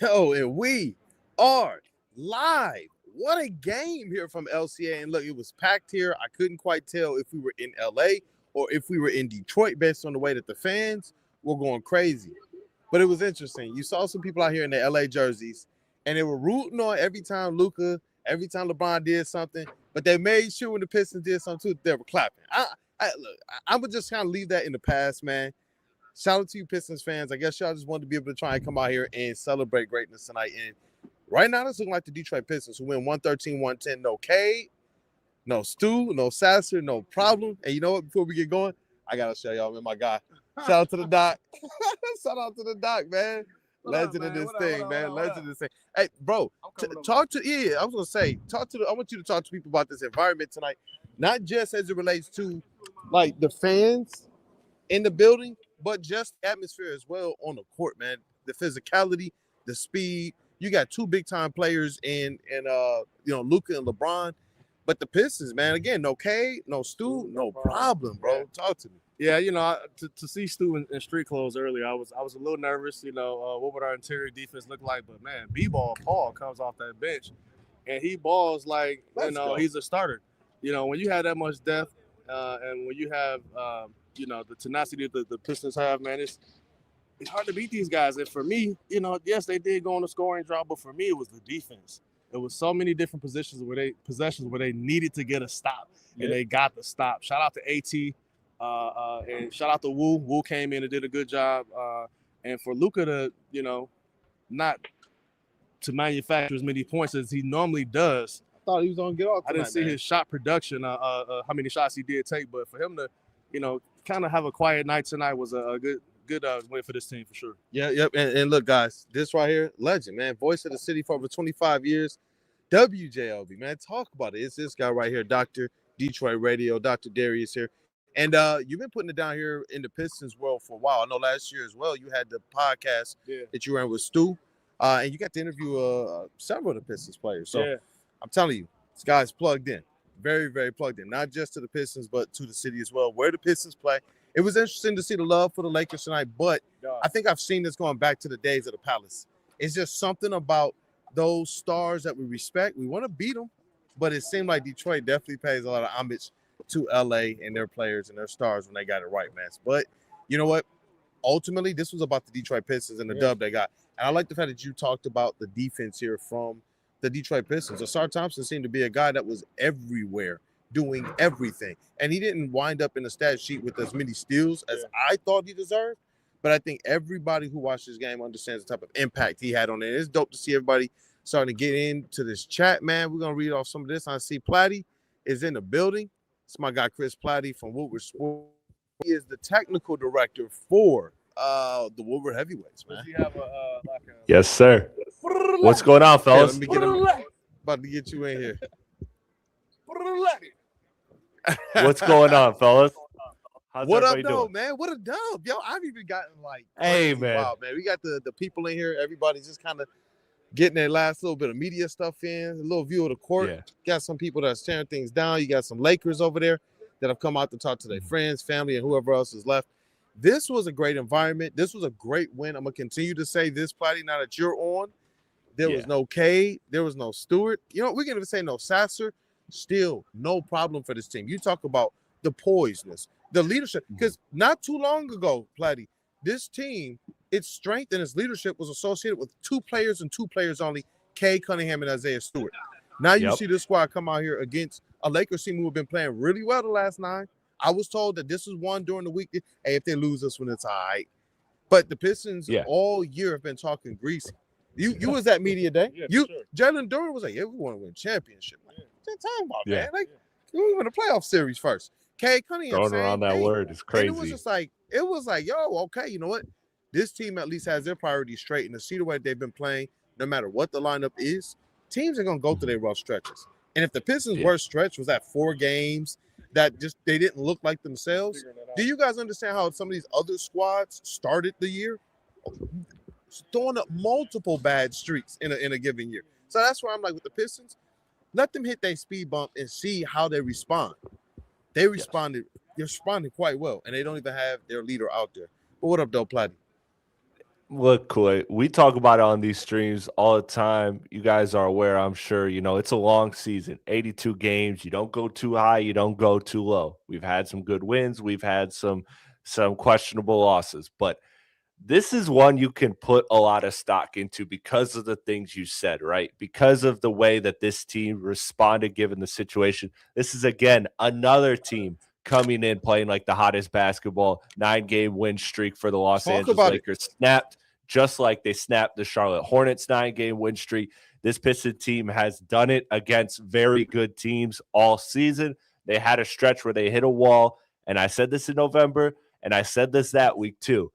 Yo, and we are live. What a game here from LCA. And look, it was packed here. I couldn't quite tell if we were in LA or if we were in Detroit based on the way that the fans were going crazy. But it was interesting. You saw some people out here in the LA jerseys, and they were rooting on every time Luka, every time LeBron did something, but they made sure when the Pistons did something too, they were clapping. I would just kind of leave that in the past, man. Shout out to you Pistons fans. I guess y'all just wanted to be able to try and come out here and celebrate greatness tonight. And right now, it's looking like the Detroit Pistons who win 113-110. No Cade, no Stu, no Sasser, no problem. And you know what? Before we get going, I got to show y'all, man, my guy. Shout out to the Doc. Shout out to the Doc, man. Legend of this thing, man. Legend of this thing. Hey, bro, talk to, I was going to say, I want you to talk to people about this environment tonight, not just as it relates to, like, the fans in the building, but just atmosphere as well on the court, man. The physicality, the speed. You got two big-time players in Luka and LeBron. But the Pistons, man, again, no Cade, no Stu, no problem, bro. Talk to me. Yeah, to see Stu in street clothes earlier, I was a little nervous. What would our interior defense look like? But man, B-ball Paul comes off that bench, and he balls like he's a starter. When you have that much depth, and when you have the tenacity that the Pistons have, man, it's hard to beat these guys. And for me, yes, they did go on a scoring drought, but for me, it was the defense. There was so many different possessions where they needed to get a stop, and they got the stop. Shout out to AT. And shout out to Wu. Wu came in and did a good job. And for Luka to, not to manufacture as many points as he normally does. I thought he was going to get off tonight, I didn't see his shot production, how many shots he did take. But for him to, kind of have a quiet night tonight was a good win for this team for sure. Yeah, yep. And look, guys, this right here, legend, man. Voice of the city for over 25 years. WJLB, man. Talk about it. It's this guy right here, Dr. Detroit Radio, Dr. Darius here. And you've been putting it down here in the Pistons world for a while. I know last year as well, you had the podcast that you ran with Stu, and you got to interview several of the Pistons players. So I'm telling you, this guy's plugged in, very, very plugged in, not just to the Pistons, but to the city as well, where the Pistons play. It was interesting to see the love for the Lakers tonight, but I think I've seen this going back to the days of the Palace. It's just something about those stars that we respect. We want to beat them, but it seemed like Detroit definitely pays a lot of homage to LA and their players and their stars when they got it right, man. But you know what? Ultimately, this was about the Detroit Pistons and the dub they got. And I like the fact that you talked about the defense here from the Detroit Pistons. Asar Thompson seemed to be a guy that was everywhere, doing everything. And he didn't wind up in the stat sheet with as many steals as I thought he deserved. But I think everybody who watched this game understands the type of impact he had on it. It's dope to see everybody starting to get into this chat, man. We're going to read off some of this. I see Platty is in the building. It's my guy, Chris Platty from Woodward Sports. He is the technical director for the Woodward Heavyweights, man. Does he have Yes, sir. What's going on, fellas? Let me get him. About to get you in here. What's going on, fellas? How's what up, everybody though, doing? man? What a dub. Yo, I've even gotten like, Hey, man. Wow, man. We got the people in here. Everybody's just kind of getting their last little bit of media stuff in, a little view of the court. Yeah. Got some people that's tearing things down. You got some Lakers over there that have come out to talk to their friends, family, and whoever else is left. This was a great environment. This was a great win. I'm going to continue to say this, Platty, now that you're on. There was no Cade. There was no Stewart. We're going to say no Sasser. Still, no problem for this team. You talk about the poiseness, the leadership. Because not too long ago, Platty, this team, its strength and its leadership was associated with two players and two players only, Cade Cunningham and Isaiah Stewart. Now you see this squad come out here against a Lakers team who have been playing really well the last 9. I was told that this was one during the week. Hey, if they lose this one, it's all right. But the Pistons all year have been talking greasy. You was at media day. Jalen Duren was like, we want to win a championship. Like, what you talking about, man? Like, we win a playoff series first. Cade Cunningham throwing around that word is crazy. And it was like, yo, okay, you know what? This team at least has their priorities straight, and to see the way they've been playing, no matter what the lineup is, teams are going to go through their rough stretches. And if the Pistons' worst stretch was at 4 games that just they didn't look like themselves, do you guys understand how some of these other squads started the year? Throwing up multiple bad streaks in a given year. So that's where I'm like with the Pistons, let them hit their speed bump and see how they respond. They responded. They're responding quite well, and they don't even have their leader out there. But what up, though, Platty? Look, Coy, we talk about it on these streams all the time. You guys are aware, I'm sure. It's a long season, 82 games. You don't go too high, you don't go too low. We've had some good wins, we've had some questionable losses, but this is one you can put a lot of stock into because of the things you said, right? Because of the way that this team responded given the situation. This is, again, another team coming in playing like the hottest basketball, 9-game win streak for the Los Angeles Lakers snapped just like they snapped the Charlotte Hornets 9-game win streak. This Pistons team has done it against very good teams all season. They had a stretch where they hit a wall, and I said this in November, and I said this that week too.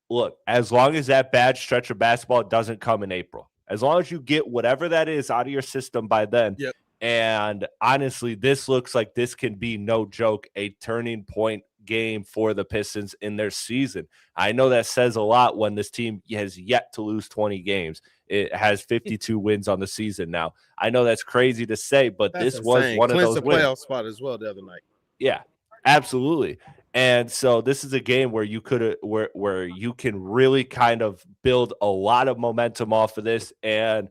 Look, as long as that bad stretch of basketball doesn't come in April, as long as you get whatever that is out of your system by then. Yep. And honestly, this looks like this can be, no joke, a turning point game for the Pistons in their season. I know that says a lot when this team has yet to lose 20 games. It has 52 wins on the season now. I know that's crazy to say, but this was one of those wins. Playoff spot as well the other night. Yeah, absolutely. And so this is a game where you could where you can really kind of build a lot of momentum off of this. And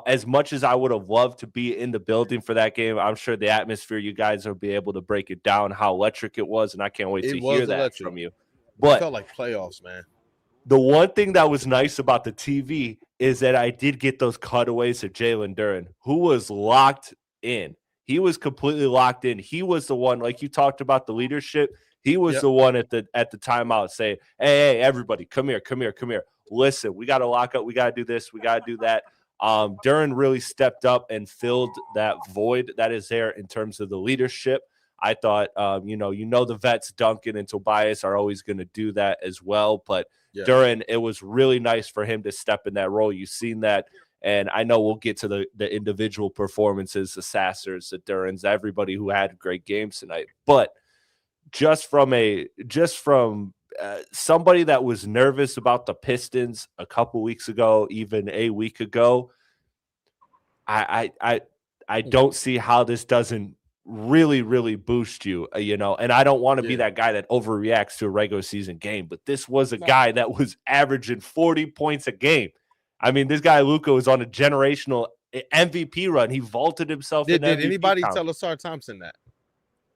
as much as I would have loved to be in the building for that game, I'm sure the atmosphere, you guys will be able to break it down how electric it was, and I can't wait to hear that from you. But it felt like playoffs, man. The one thing that was nice about the TV is that I did get those cutaways of Jalen Duren, who was locked in. He was completely locked in. He was the one, like you talked about the leadership. He was the one at the timeout saying, hey, everybody, come here. Listen, we got to lock up. We got to do this. We got to do that. Duren really stepped up and filled that void that is there in terms of the leadership. I thought, the vets, Duncan and Tobias, are always going to do that as well. But Duren, it was really nice for him to step in that role. You've seen that. And I know we'll get to the individual performances, the Sassers, the Durens, everybody who had great games tonight. But just from somebody that was nervous about the Pistons a couple weeks ago, even a week ago, I don't see how this doesn't really, really boost you, and I don't want to be that guy that overreacts to a regular season game, but this was a guy that was averaging 40 points a game. I mean, this guy, Luka, was on a generational MVP run. He vaulted himself in MVP. Did anybody tell Asar Thompson that?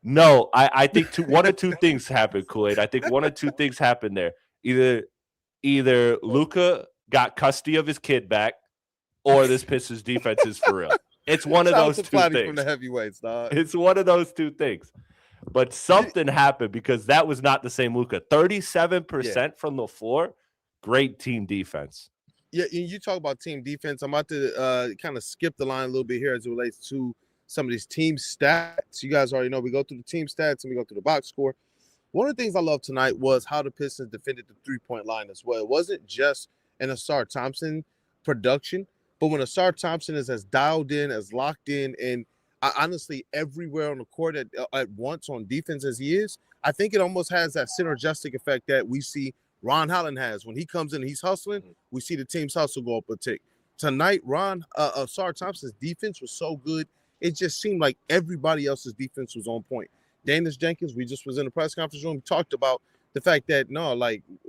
No, I think one of two things happened, Kool-Aid. I think one of two things happened there. Either Luka got custody of his kid back, or this Pistons defense is for real. It's one of those two things. From the heavyweights, dog. It's one of those two things. But something happened because that was not the same Luka. 37% from the floor. Great team defense. Yeah, you talk about team defense. I'm about to kind of skip the line a little bit here as it relates to some of these team stats. You guys already know we go through the team stats and we go through the box score. One of the things I loved tonight was how the Pistons defended the three-point line as well. It wasn't just an Asar Thompson production, but when Asar Thompson is as dialed in, as locked in, and honestly everywhere on the court at once on defense as he is, I think it almost has that synergistic effect that we see Ron Holland has. When he comes in and he's hustling, we see the team's hustle go up a tick. Tonight, Asar Thompson's defense was so good, it just seemed like everybody else's defense was on point. Danis Jenkins, we just was in the press conference room, talked about the fact that,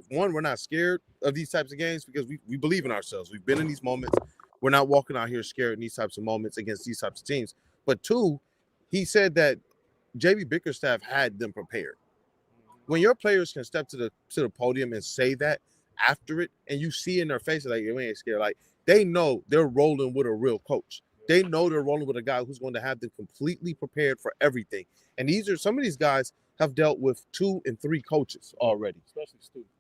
we're not scared of these types of games because we believe in ourselves. We've been in these moments. We're not walking out here scared in these types of moments against these types of teams. But two, he said that JB Bickerstaff had them prepared. When your players can step to the podium and say that after it, and you see in their faces like, we ain't scared, like they know they're rolling with a real coach. They know they're rolling with a guy who's going to have them completely prepared for everything. And some of these guys have dealt with 2 and 3 coaches already.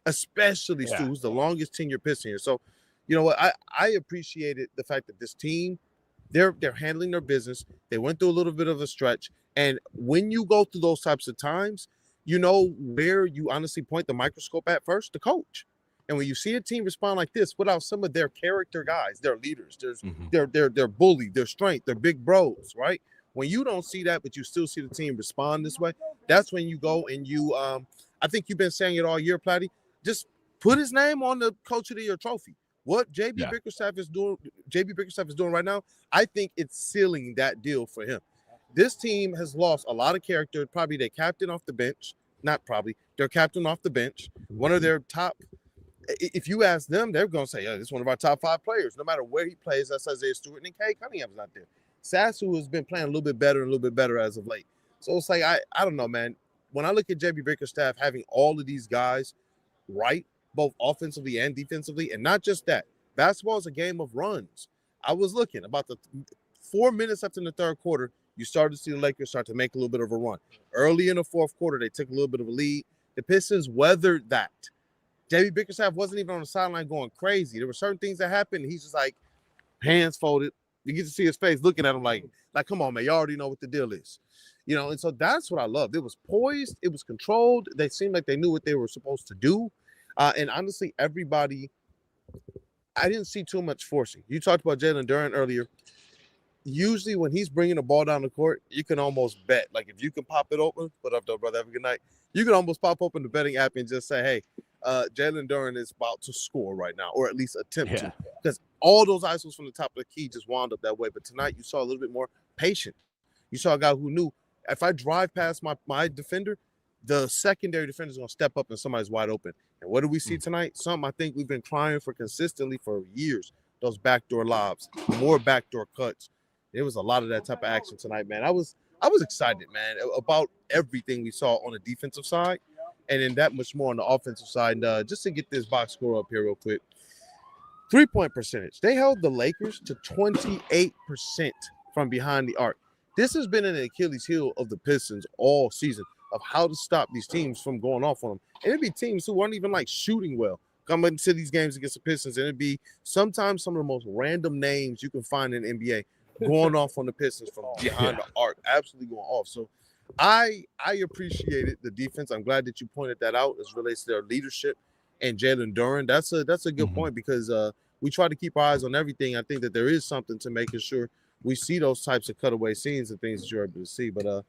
Especially Stu, who's the longest tenure Piston here. So, you know what? I appreciated the fact that this team, they're handling their business. They went through a little bit of a stretch. And when you go through those types of times, you know where you honestly point the microscope at first? The coach. And when you see a team respond like this without some of their character guys, their leaders, their bully, their strength, their big bros, right? When you don't see that, but you still see the team respond this way, that's when you go and you I think you've been saying it all year, Platty. Just put his name on the Coach of the Year trophy. What JB Bickerstaff is doing right now, I think it's sealing that deal for him. This team has lost a lot of character, probably their captain off the bench. Not probably, their captain off the bench. One of their top if you ask them, they're going to say, this is one of our top 5 players. No matter where he plays, that's Isaiah Stewart. And Cade Cunningham's not there. Sasu has been playing a little bit better as of late. So it's like, I don't know, man. When I look at JB Bickerstaff having all of these guys right, both offensively and defensively, and not just that, basketball is a game of runs. I was looking about the 4 minutes after the third quarter, you started to see the Lakers start to make a little bit of a run. Early in the fourth quarter, they took a little bit of a lead. The Pistons weathered that. JB Bickerstaff wasn't even on the sideline going crazy. There were certain things that happened, and he's just like, hands folded. You get to see his face looking at him like, come on, man, you already know what the deal is. And so that's what I loved. It was poised. It was controlled. They seemed like they knew what they were supposed to do. And honestly, everybody, I didn't see too much forcing. You talked about Jalen Duren earlier. Usually when he's bringing the ball down the court, you can almost bet. Like if you can pop it open, what up, though, brother? Have a good night. You can almost pop open the betting app and just say, hey, Jalen Duren is about to score right now, or at least attempt to. Because all those ISOs from the top of the key just wound up that way. But tonight you saw a little bit more patient. You saw a guy who knew if I drive past my defender, the secondary defender is going to step up and somebody's wide open. And what do we see tonight? Something I think we've been crying for consistently for years. Those backdoor lobs, more backdoor cuts. There was a lot of that type of action tonight, man. I was excited, man, about everything we saw on the defensive side, and then that much more on the offensive side. And just to get this box score up here real quick, 3-point percentage. They held the Lakers to 28% from behind the arc. This has been an Achilles heel of the Pistons all season of how to stop these teams from going off on them. And it'd be teams who weren't even like shooting well coming into these games against the Pistons. And it'd be sometimes some of the most random names you can find in the NBA going off on the Pistons from behind the arc, absolutely going off. So I appreciated the defense. I'm glad that you pointed that out as relates to their leadership and Jalen Duren. That's a good point because we try to keep our eyes on everything. I think that there is something to making sure we see those types of cutaway scenes and things that you're able to see. But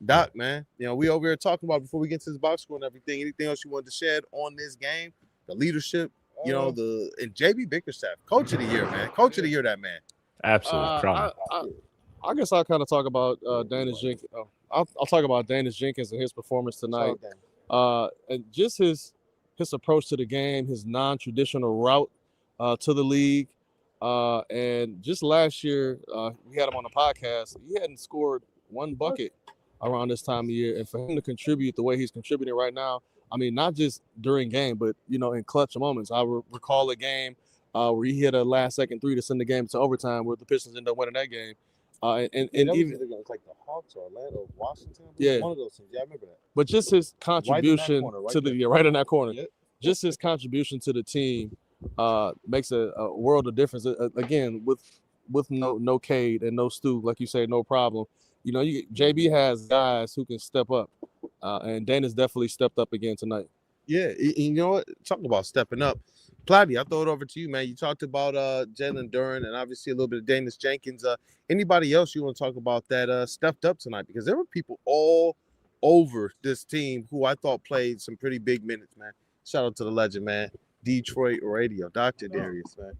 Doc, man, we over here talking about before we get to this box score and everything. Anything else you wanted to shed on this game? The leadership, and JB Bickerstaff, coach of the year, man. Coach of the year, that man. Absolutely. I guess I'll kind of talk about Dennis Jenkins. I'll talk about Dennis Jenkins and his performance tonight. And just his approach to the game, his non-traditional route to the league. And just last year, we had him on the podcast. He hadn't scored one bucket around this time of year. And for him to contribute the way he's contributing right now, I mean, not just during game, but, in clutch moments. I recall a game where he hit a last-second three to send the game to overtime where the Pistons ended up winning that game. And even like the Hawks or Atlanta, Washington. Yeah, one of those things. Yeah, I remember that. But just his contribution right in that corner. Yep. Just his contribution to the team makes a world of difference. Again, with no Cade and no Stu, like you say, no problem. JB has guys who can step up, and Dana's definitely stepped up again tonight. Yeah, you know what? Talking about stepping up. Platty, I'll throw it over to you, man. You talked about Jalen Duren and obviously a little bit of Dennis Jenkins. Anybody else you want to talk about that stepped up tonight? Because there were people all over this team who I thought played some pretty big minutes, man. Shout out to the legend, man. Detroit Radio, Dr. Darius, man.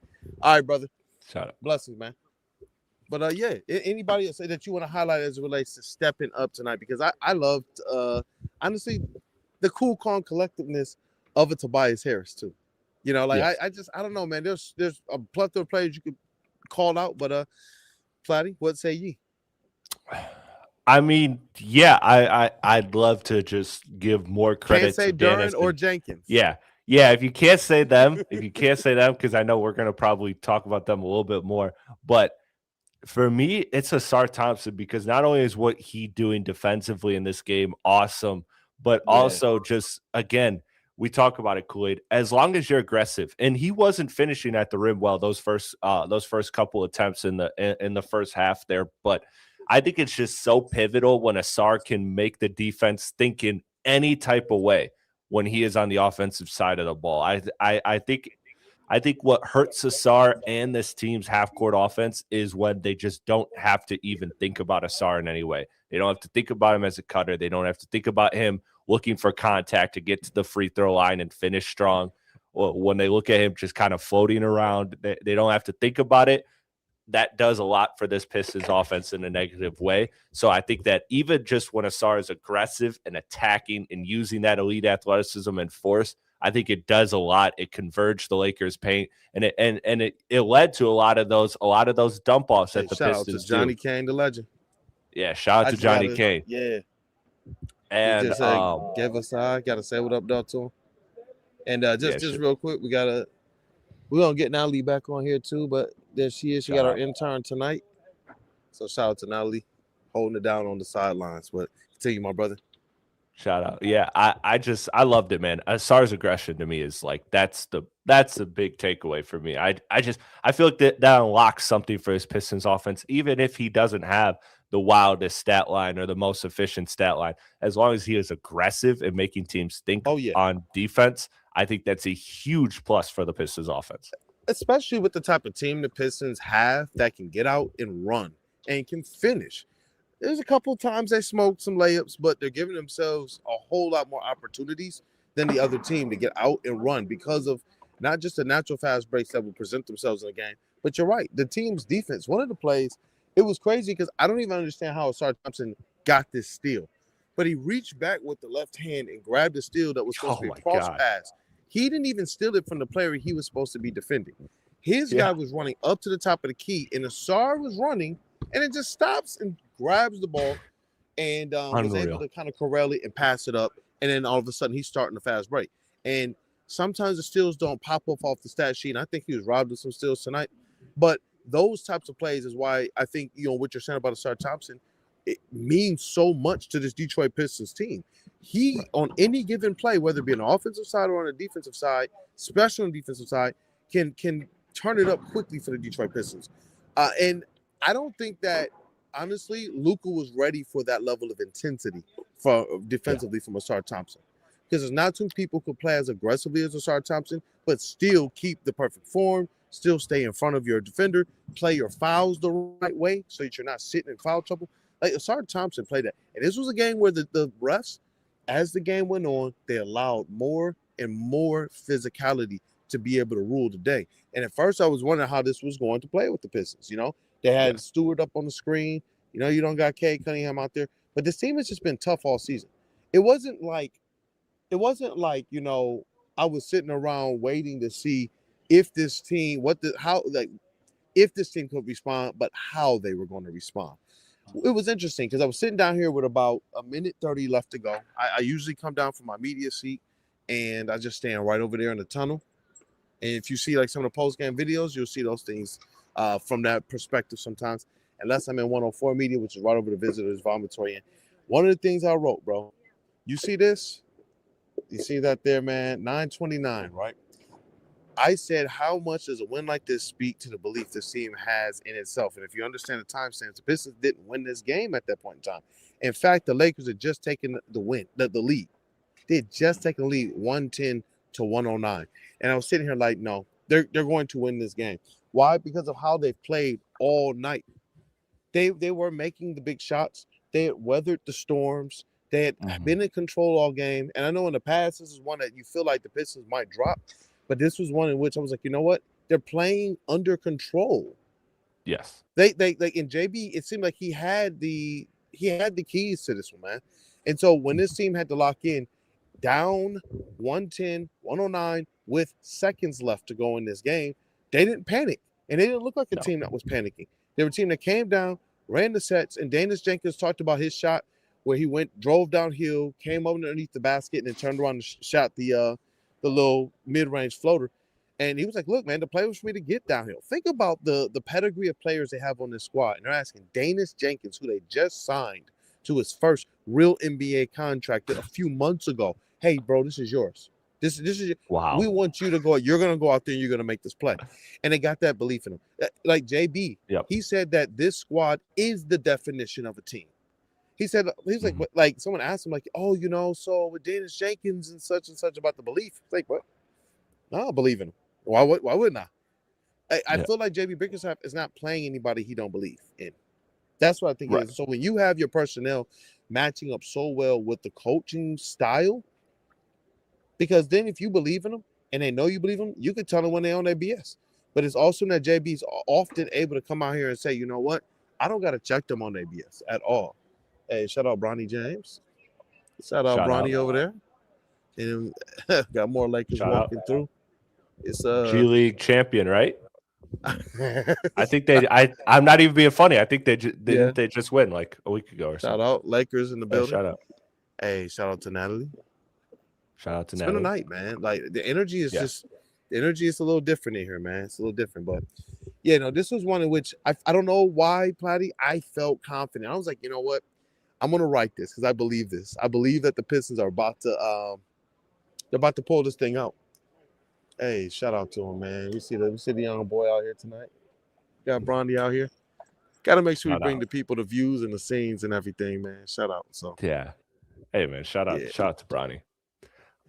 All right, brother. Shout out. Blessings, man. But, anybody else that you want to highlight as it relates to stepping up tonight? Because I loved, honestly, the cool, calm collectiveness of a Tobias Harris, too. Yes. I don't know, man. There's a plethora of players you could call out, but Platty, what say ye? I mean, yeah, I'd love to just give more credit Can't say to Duren Dennis or Jenkins. Yeah. If you can't say them, because I know we're gonna probably talk about them a little bit more, but for me, it's Asar Thompson because not only is what he doing defensively in this game awesome, but also just again. We talk about it, Kool-Aid. As long as you're aggressive, and he wasn't finishing at the rim well those first couple attempts in the first half there. But I think it's just so pivotal when Asar can make the defense think in any type of way when he is on the offensive side of the ball. I think what hurts Asar and this team's half-court offense is when they just don't have to even think about Asar in any way. They don't have to think about him as a cutter. They don't have to think about him looking for contact to get to the free throw line and finish strong. When they look at him just kind of floating around, they don't have to think about it. That does a lot for this Pistons offense in a negative way. So I think that even just when Asar is aggressive and attacking and using that elite athleticism and force, I think it does a lot. It converged the Lakers' paint, and it led to a lot of those dump offs that the shout Pistons out to Johnny do. Kane, the legend. Yeah, shout out to Johnny Kane. Yeah, And he just gave us gotta say what up though to him. And just real quick, we're gonna get Natalie back on here too, but there she is. She got our intern tonight. So shout out to Natalie holding it down on the sidelines. But continue, my brother. Shout out. Yeah, I loved it, man. Sar's aggression to me is like that's the big takeaway for me. I feel like that unlocks something for his Pistons offense, even if he doesn't have the wildest stat line or the most efficient stat line. As long as he is aggressive and making teams think on defense, I think that's a huge plus for the Pistons offense. Especially with the type of team the Pistons have that can get out and run and can finish. There's a couple of times they smoked some layups, but they're giving themselves a whole lot more opportunities than the other team to get out and run because of not just the natural fast breaks that will present themselves in the game, but you're right. The team's defense, one of the plays, it was crazy because I don't even understand how Sar Thompson got this steal, but he reached back with the left hand and grabbed the steal that was supposed to be a cross pass. He didn't even steal it from the player he was supposed to be defending. His guy was running up to the top of the key, and Asar was running, and it just stops and grabs the ball and was able to kind of corral it and pass it up. And then all of a sudden, he's starting a fast break. And sometimes the steals don't pop off the stat sheet. And I think he was robbed of some steals tonight. But those types of plays is why I think, what you're saying about Asar Thompson, it means so much to this Detroit Pistons team. He, on any given play, whether it be on the offensive side or on the defensive side, especially on the defensive side, can turn it up quickly for the Detroit Pistons. And I don't think that, honestly, Luka was ready for that level of intensity defensively from Asar Thompson. Because there's not too people who play as aggressively as Asar Thompson, but still keep the perfect form, still stay in front of your defender, play your fouls the right way so that you're not sitting in foul trouble. Like Asar Thompson played that. And this was a game where the refs, as the game went on, they allowed more and more physicality to be able to rule the day. And at first I was wondering how this was going to play with the Pistons. They had Stewart up on the screen. You don't got Cade Cunningham out there. But this team has just been tough all season. It wasn't like, I was sitting around waiting to see if this team, if this team could respond, but how they were going to respond. It was interesting because I was sitting down here with about a minute 30 left to go. I usually come down from my media seat and I just stand right over there in the tunnel. And if you see like some of the post-game videos, you'll see those things from that perspective sometimes. Unless I'm in 104 media, which is right over the visitors' vomitory. And one of the things I wrote, bro, you see this? You see that there, man? 929, right? I said, how much does a win like this speak to the belief this team has in itself? And if you understand the timestamps, the Pistons didn't win this game at that point in time. In fact, the Lakers had just taken the lead. They had just taken the lead 110 to 109. And I was sitting here like, no, they're going to win this game. Why? Because of how they've played all night. They were making the big shots. They had weathered the storms. They had been in control all game. And I know in the past, this is one that you feel like the Pistons might drop. But this was one in which I was like, you know what? They're playing under control. Yes. They in JB, it seemed like he had the keys to this one, man. And so when this team had to lock in, down 110, 109 with seconds left to go in this game, they didn't panic. And they didn't look like a team that was panicking. They were a team that came down, ran the sets, and Danis Jenkins talked about his shot where he drove downhill, came underneath the basket, and then turned around and shot the little mid-range floater. And he was like, look, man, the play was for me to get downhill. Think about the pedigree of players they have on this squad. And they're asking Danis Jenkins, who they just signed to his first real NBA contract a few months ago. Hey, bro, this is yours. This is wow. We want you to go. You're going to go out there and you're going to make this play. And they got that belief in him. Like JB, he said that this squad is the definition of a team. He said, he's like someone asked him, like, oh, so with Danis Jenkins and such about the belief. It's like, what? I don't believe in him. Why wouldn't I? I feel like JB Bickerstaff is not playing anybody he don't believe in. That's what I think it is. So when you have your personnel matching up so well with the coaching style, because then if you believe in them and they know you believe them, you can tell them when they're on their BS. But it's also that JB's often able to come out here and say, you know what? I don't got to check them on their BS at all. Hey, shout out Bronny James. Shout out Bronny over there. and got more Lakers Shout out. walking through. It's G League champion, right? I think they. I'm not even being funny. I think they Yeah. they just win like a week ago or Shout something. out Lakers in the Yeah, building. shout out. Hey, shout out to Natalie. Shout out to It's Natalie. been a night, man. Like the energy is the energy is a little different in here, man. It's a little different, but yeah, no, this was one in which I don't know why, Platty. I felt confident. I was like, you know what? I'm gonna write this because I believe this. I believe that the Pistons are about to they're about to pull this thing out. Hey, shout out to him, man. We see the young boy out here tonight. Got Bronny out here. Got to make sure we bring the people the views and the scenes and everything, man. Shout out. So yeah, hey man, shout out to Bronny.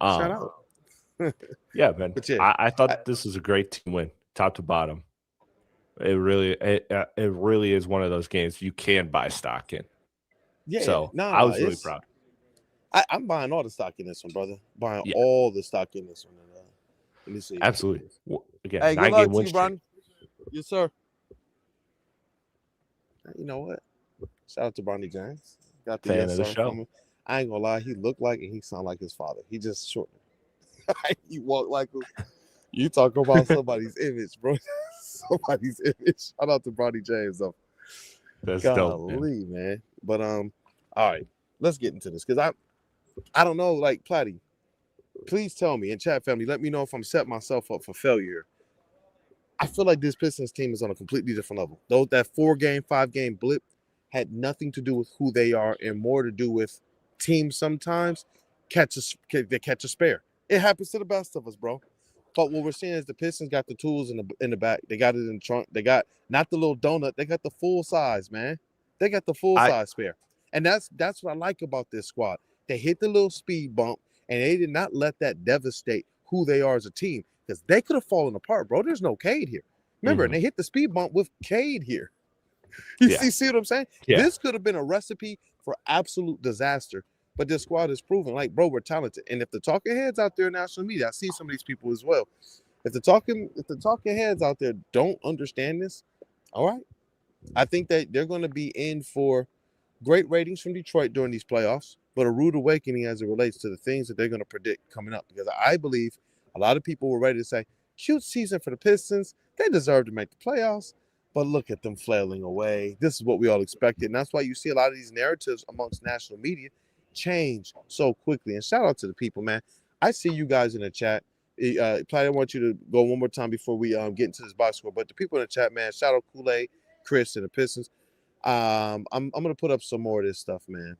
Shout out. Yeah, man. But yeah, I thought this was a great team win, top to bottom. It really is one of those games you can buy stock in. Yeah. So I was really proud. I'm buying all the stock in this one, brother. Buying all the stock in this one. Let me see. Absolutely. Again, hey, 9-game win streak. Bronny. Yes, sir. You know what? Shout out to Bronny James. Got the fan of the show. I ain't gonna lie, he looked like and he sounded like his father. He just shortened. He walked like him. You talk about somebody's image, bro. Somebody's image. Shout out to Bronny James, though. That's dope, man. But all right, let's get into this because I don't know, like Platty. Please tell me in chat family. Let me know if I'm setting myself up for failure. I feel like this Pistons team is on a completely different level. Though that 4-game, 5-game blip had nothing to do with who they are and more to do with teams sometimes catch a spare. It happens to the best of us, bro. But what we're seeing is the Pistons got the tools in the back. They got it in the trunk. They got not the little donut. They got the full size, man. They got the full size spare. And that's what I like about this squad. They hit the little speed bump, and they did not let that devastate who they are as a team. Because they could have fallen apart, bro. There's no Cade here. Remember, they hit the speed bump with Cade here. You see what I'm saying? Yeah. This could have been a recipe for absolute disaster. But this squad is proven, like, bro, we're talented. And if the talking heads out there in national media, I see some of these people as well. If the talking heads out there don't understand this, all right. I think that they're going to be in for great ratings from Detroit during these playoffs, but a rude awakening as it relates to the things that they're going to predict coming up. Because I believe a lot of people were ready to say, cute season for the Pistons. They deserve to make the playoffs. But look at them flailing away. This is what we all expected. And that's why you see a lot of these narratives amongst national media change so quickly. And shout out to the people, man. I see you guys in the chat. I want you to go one more time before we get into this box score. But the people in the chat, man, shout out Kool-Aid, Chris, and the Pistons. I'm gonna put up some more of this stuff, man.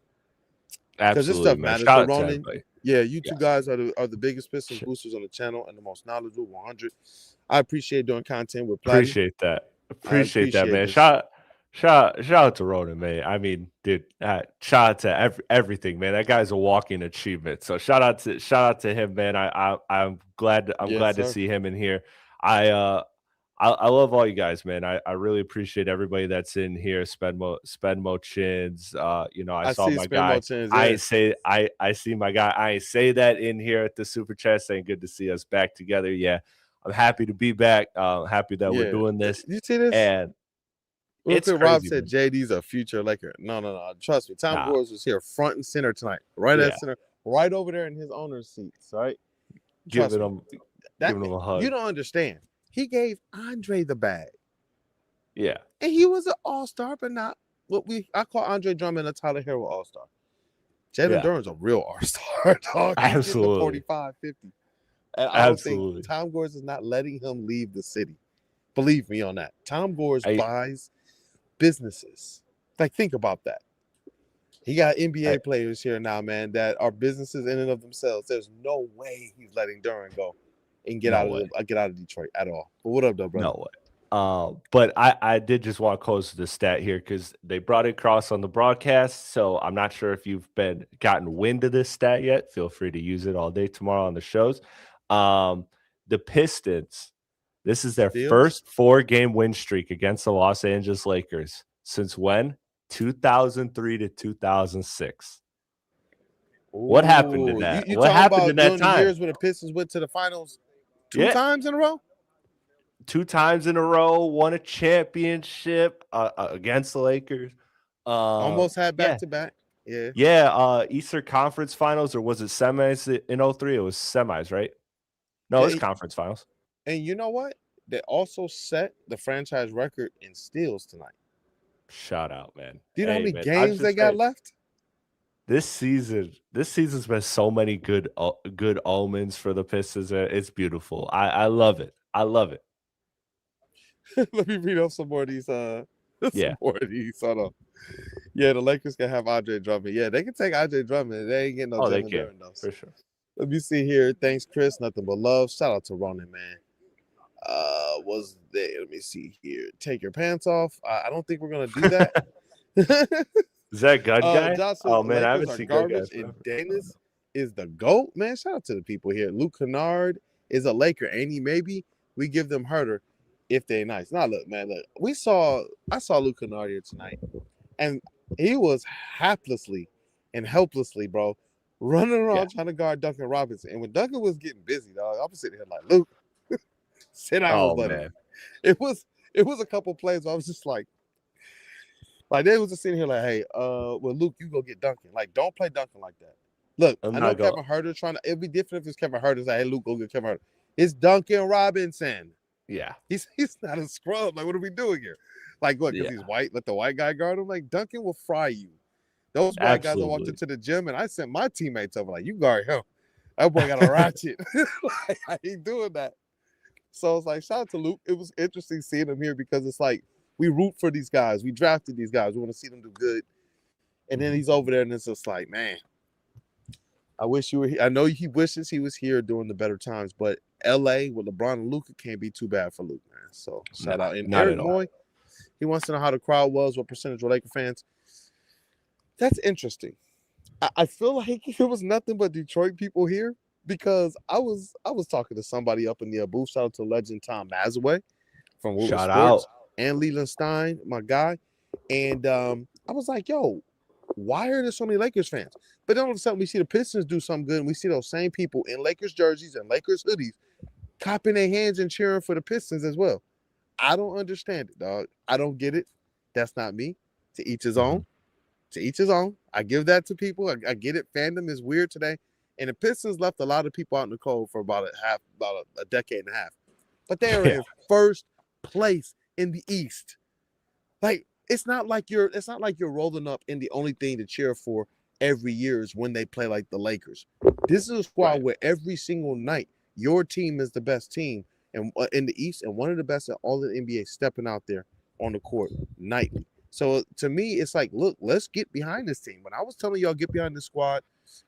Because this stuff matters. So Ronan, you two guys are the biggest Pistons boosters on the channel and the most knowledgeable 100. I appreciate doing content with Platty. Appreciate that, man. Shout out to Ronan, man. I mean, dude, shout out to everything, man. That guy's a walking achievement. So shout out to him, man. I'm glad to see him in here. I love all you guys, man. I really appreciate everybody that's in here. Spenmo Chins. I saw my guy. Chins, I see my guy. I ain't say that in here at the super chat saying good to see us back together. Yeah. I'm happy to be back. Happy that we're doing this. You see this? And it's crazy, Rob said JD's a future Laker. No. Trust me. Tom Gores was here front and center tonight. Right at center. Right over there in his owner's seats. Right? Giving him a hug. You don't understand. He gave Andre the bag. Yeah. And he was an all-star, but not what I call Andre Drummond a Tyler Hero all-star. Jalen Duren's a real all-star, dog. Absolutely. 45, 50. And I don't think Tom Gores is not letting him leave the city. Believe me on that. Tom Gores buys businesses. Like, think about that. He got NBA players here now, man, that are businesses in and of themselves. There's no way he's letting Duren go and get out of Detroit at all. But what up, though, brother? No way. But I did just want to close the stat here because they brought it across on the broadcast. So I'm not sure if you've gotten wind of this stat yet. Feel free to use it all day tomorrow on the shows. The Pistons, this is their first 4-game win streak against the Los Angeles Lakers since when? 2003 to 2006. What happened to that? What happened in that time? The years when the Pistons went to the finals two times in a row? 2 times in a row, won a championship against the Lakers. Almost had back-to-back. Yeah. Yeah, Eastern Conference Finals, or was it semis in 03? It was semis, right? No, it's And, conference finals. and you know what? They also set the franchise record in steals tonight. Shout out, man. Do you know how Hey, many man, I'm games they just got saying, left? this season's been so many good omens for the Pistons. It's beautiful. I love it. I love it. Let me read off some more of these. Yeah. Some more of these. Hold on. Yeah, the Lakers can have Andre Drummond. Yeah, they can take Andre Drummond. They ain't getting no Oh, they Jalen can Duren, though. for sure. Let me see here. Thanks, Chris. Nothing but love. Shout out to Ronan, man. Was there? Let me see here. Take your pants off. I don't think we're gonna do that. Is that Gun Guy? Johnson, Oh man, I Lakers haven't are seen Gun Guy garbage, and forever. Danis is the GOAT. Man, shout out to the people here. Luke Kennard is a Laker, ain't he? Maybe we give them Herter if they're nice. Now look, man, look. I saw Luke Kennard here tonight, and he was haplessly and helplessly, bro, running around trying to guard Duncan Robinson. And when Duncan was getting busy, dog, I was sitting here like, Luke, sit down, Oh buddy. man. It was a couple plays where I was just like they was just sitting here like, hey, well, Luke, you go get Duncan. Like, don't play Duncan like that. Look, I know Kevin Huerter trying to. It'd be different if it's Kevin Huerter. Like, hey, Luke, go get Kevin Huerter. It's Duncan Robinson. Yeah. He's not a scrub. Like, what are we doing here? Like, what? Because he's white. Let the white guy guard him. Like, Duncan will fry you. Those white guys, I walked into the gym and I sent my teammates over. Like, you guard him. That boy got a ratchet. Like, I ain't doing that. So it's like, shout out to Luke. It was interesting seeing him here because it's like we root for these guys. We drafted these guys. We want to see them do good. And then he's over there, and it's just like, man, I wish you were here. I know he wishes he was here during the better times, but LA with LeBron and Luka can't be too bad for Luke, man. So shout out. And Eric Moy, he wants to know how the crowd was, what percentage were Laker fans. That's interesting. I feel like it was nothing but Detroit people here because I was talking to somebody up in the booth. Shout out to legend Tom Mazaway from Woodward Sports and Leland Stein, my guy. And I was like, yo, why are there so many Lakers fans? But then all of a sudden we see the Pistons do something good, and we see those same people in Lakers jerseys and Lakers hoodies clapping their hands and cheering for the Pistons as well. I don't understand it, dog. I don't get it. That's not me. To each his own. To each his own. I give that to people. I get it. Fandom is weird today. And the Pistons left a lot of people out in the cold for about a decade and a half. But they are in first place in the East. Like, it's not like you're rolling up and the only thing to cheer for every year is when they play like the Lakers. This is a squad where every single night your team is the best team and in the East and one of the best at all the NBA stepping out there on the court nightly. So to me, it's like, look, let's get behind this team. When I was telling y'all get behind this squad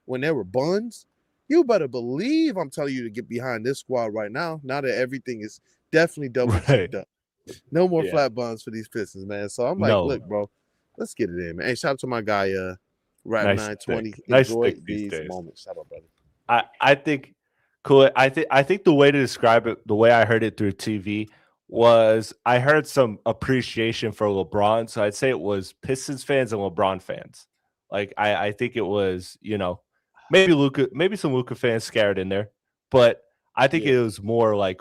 when they were buns, you better believe I'm telling you to get behind this squad right now. Now that everything is definitely double checked up. No more flat buns for these Pistons, man. So I'm like, look, bro, let's get it in, man. Hey, shout out to my guy, Rap 920. Enjoy these moments. Shout out, brother. I think cool. I think the way to describe it, the way I heard it through TV, was I heard some appreciation for LeBron. So I'd say it was Pistons fans and LeBron fans. Like I think it was, maybe some Luka fans scared in there, but I think it was more like,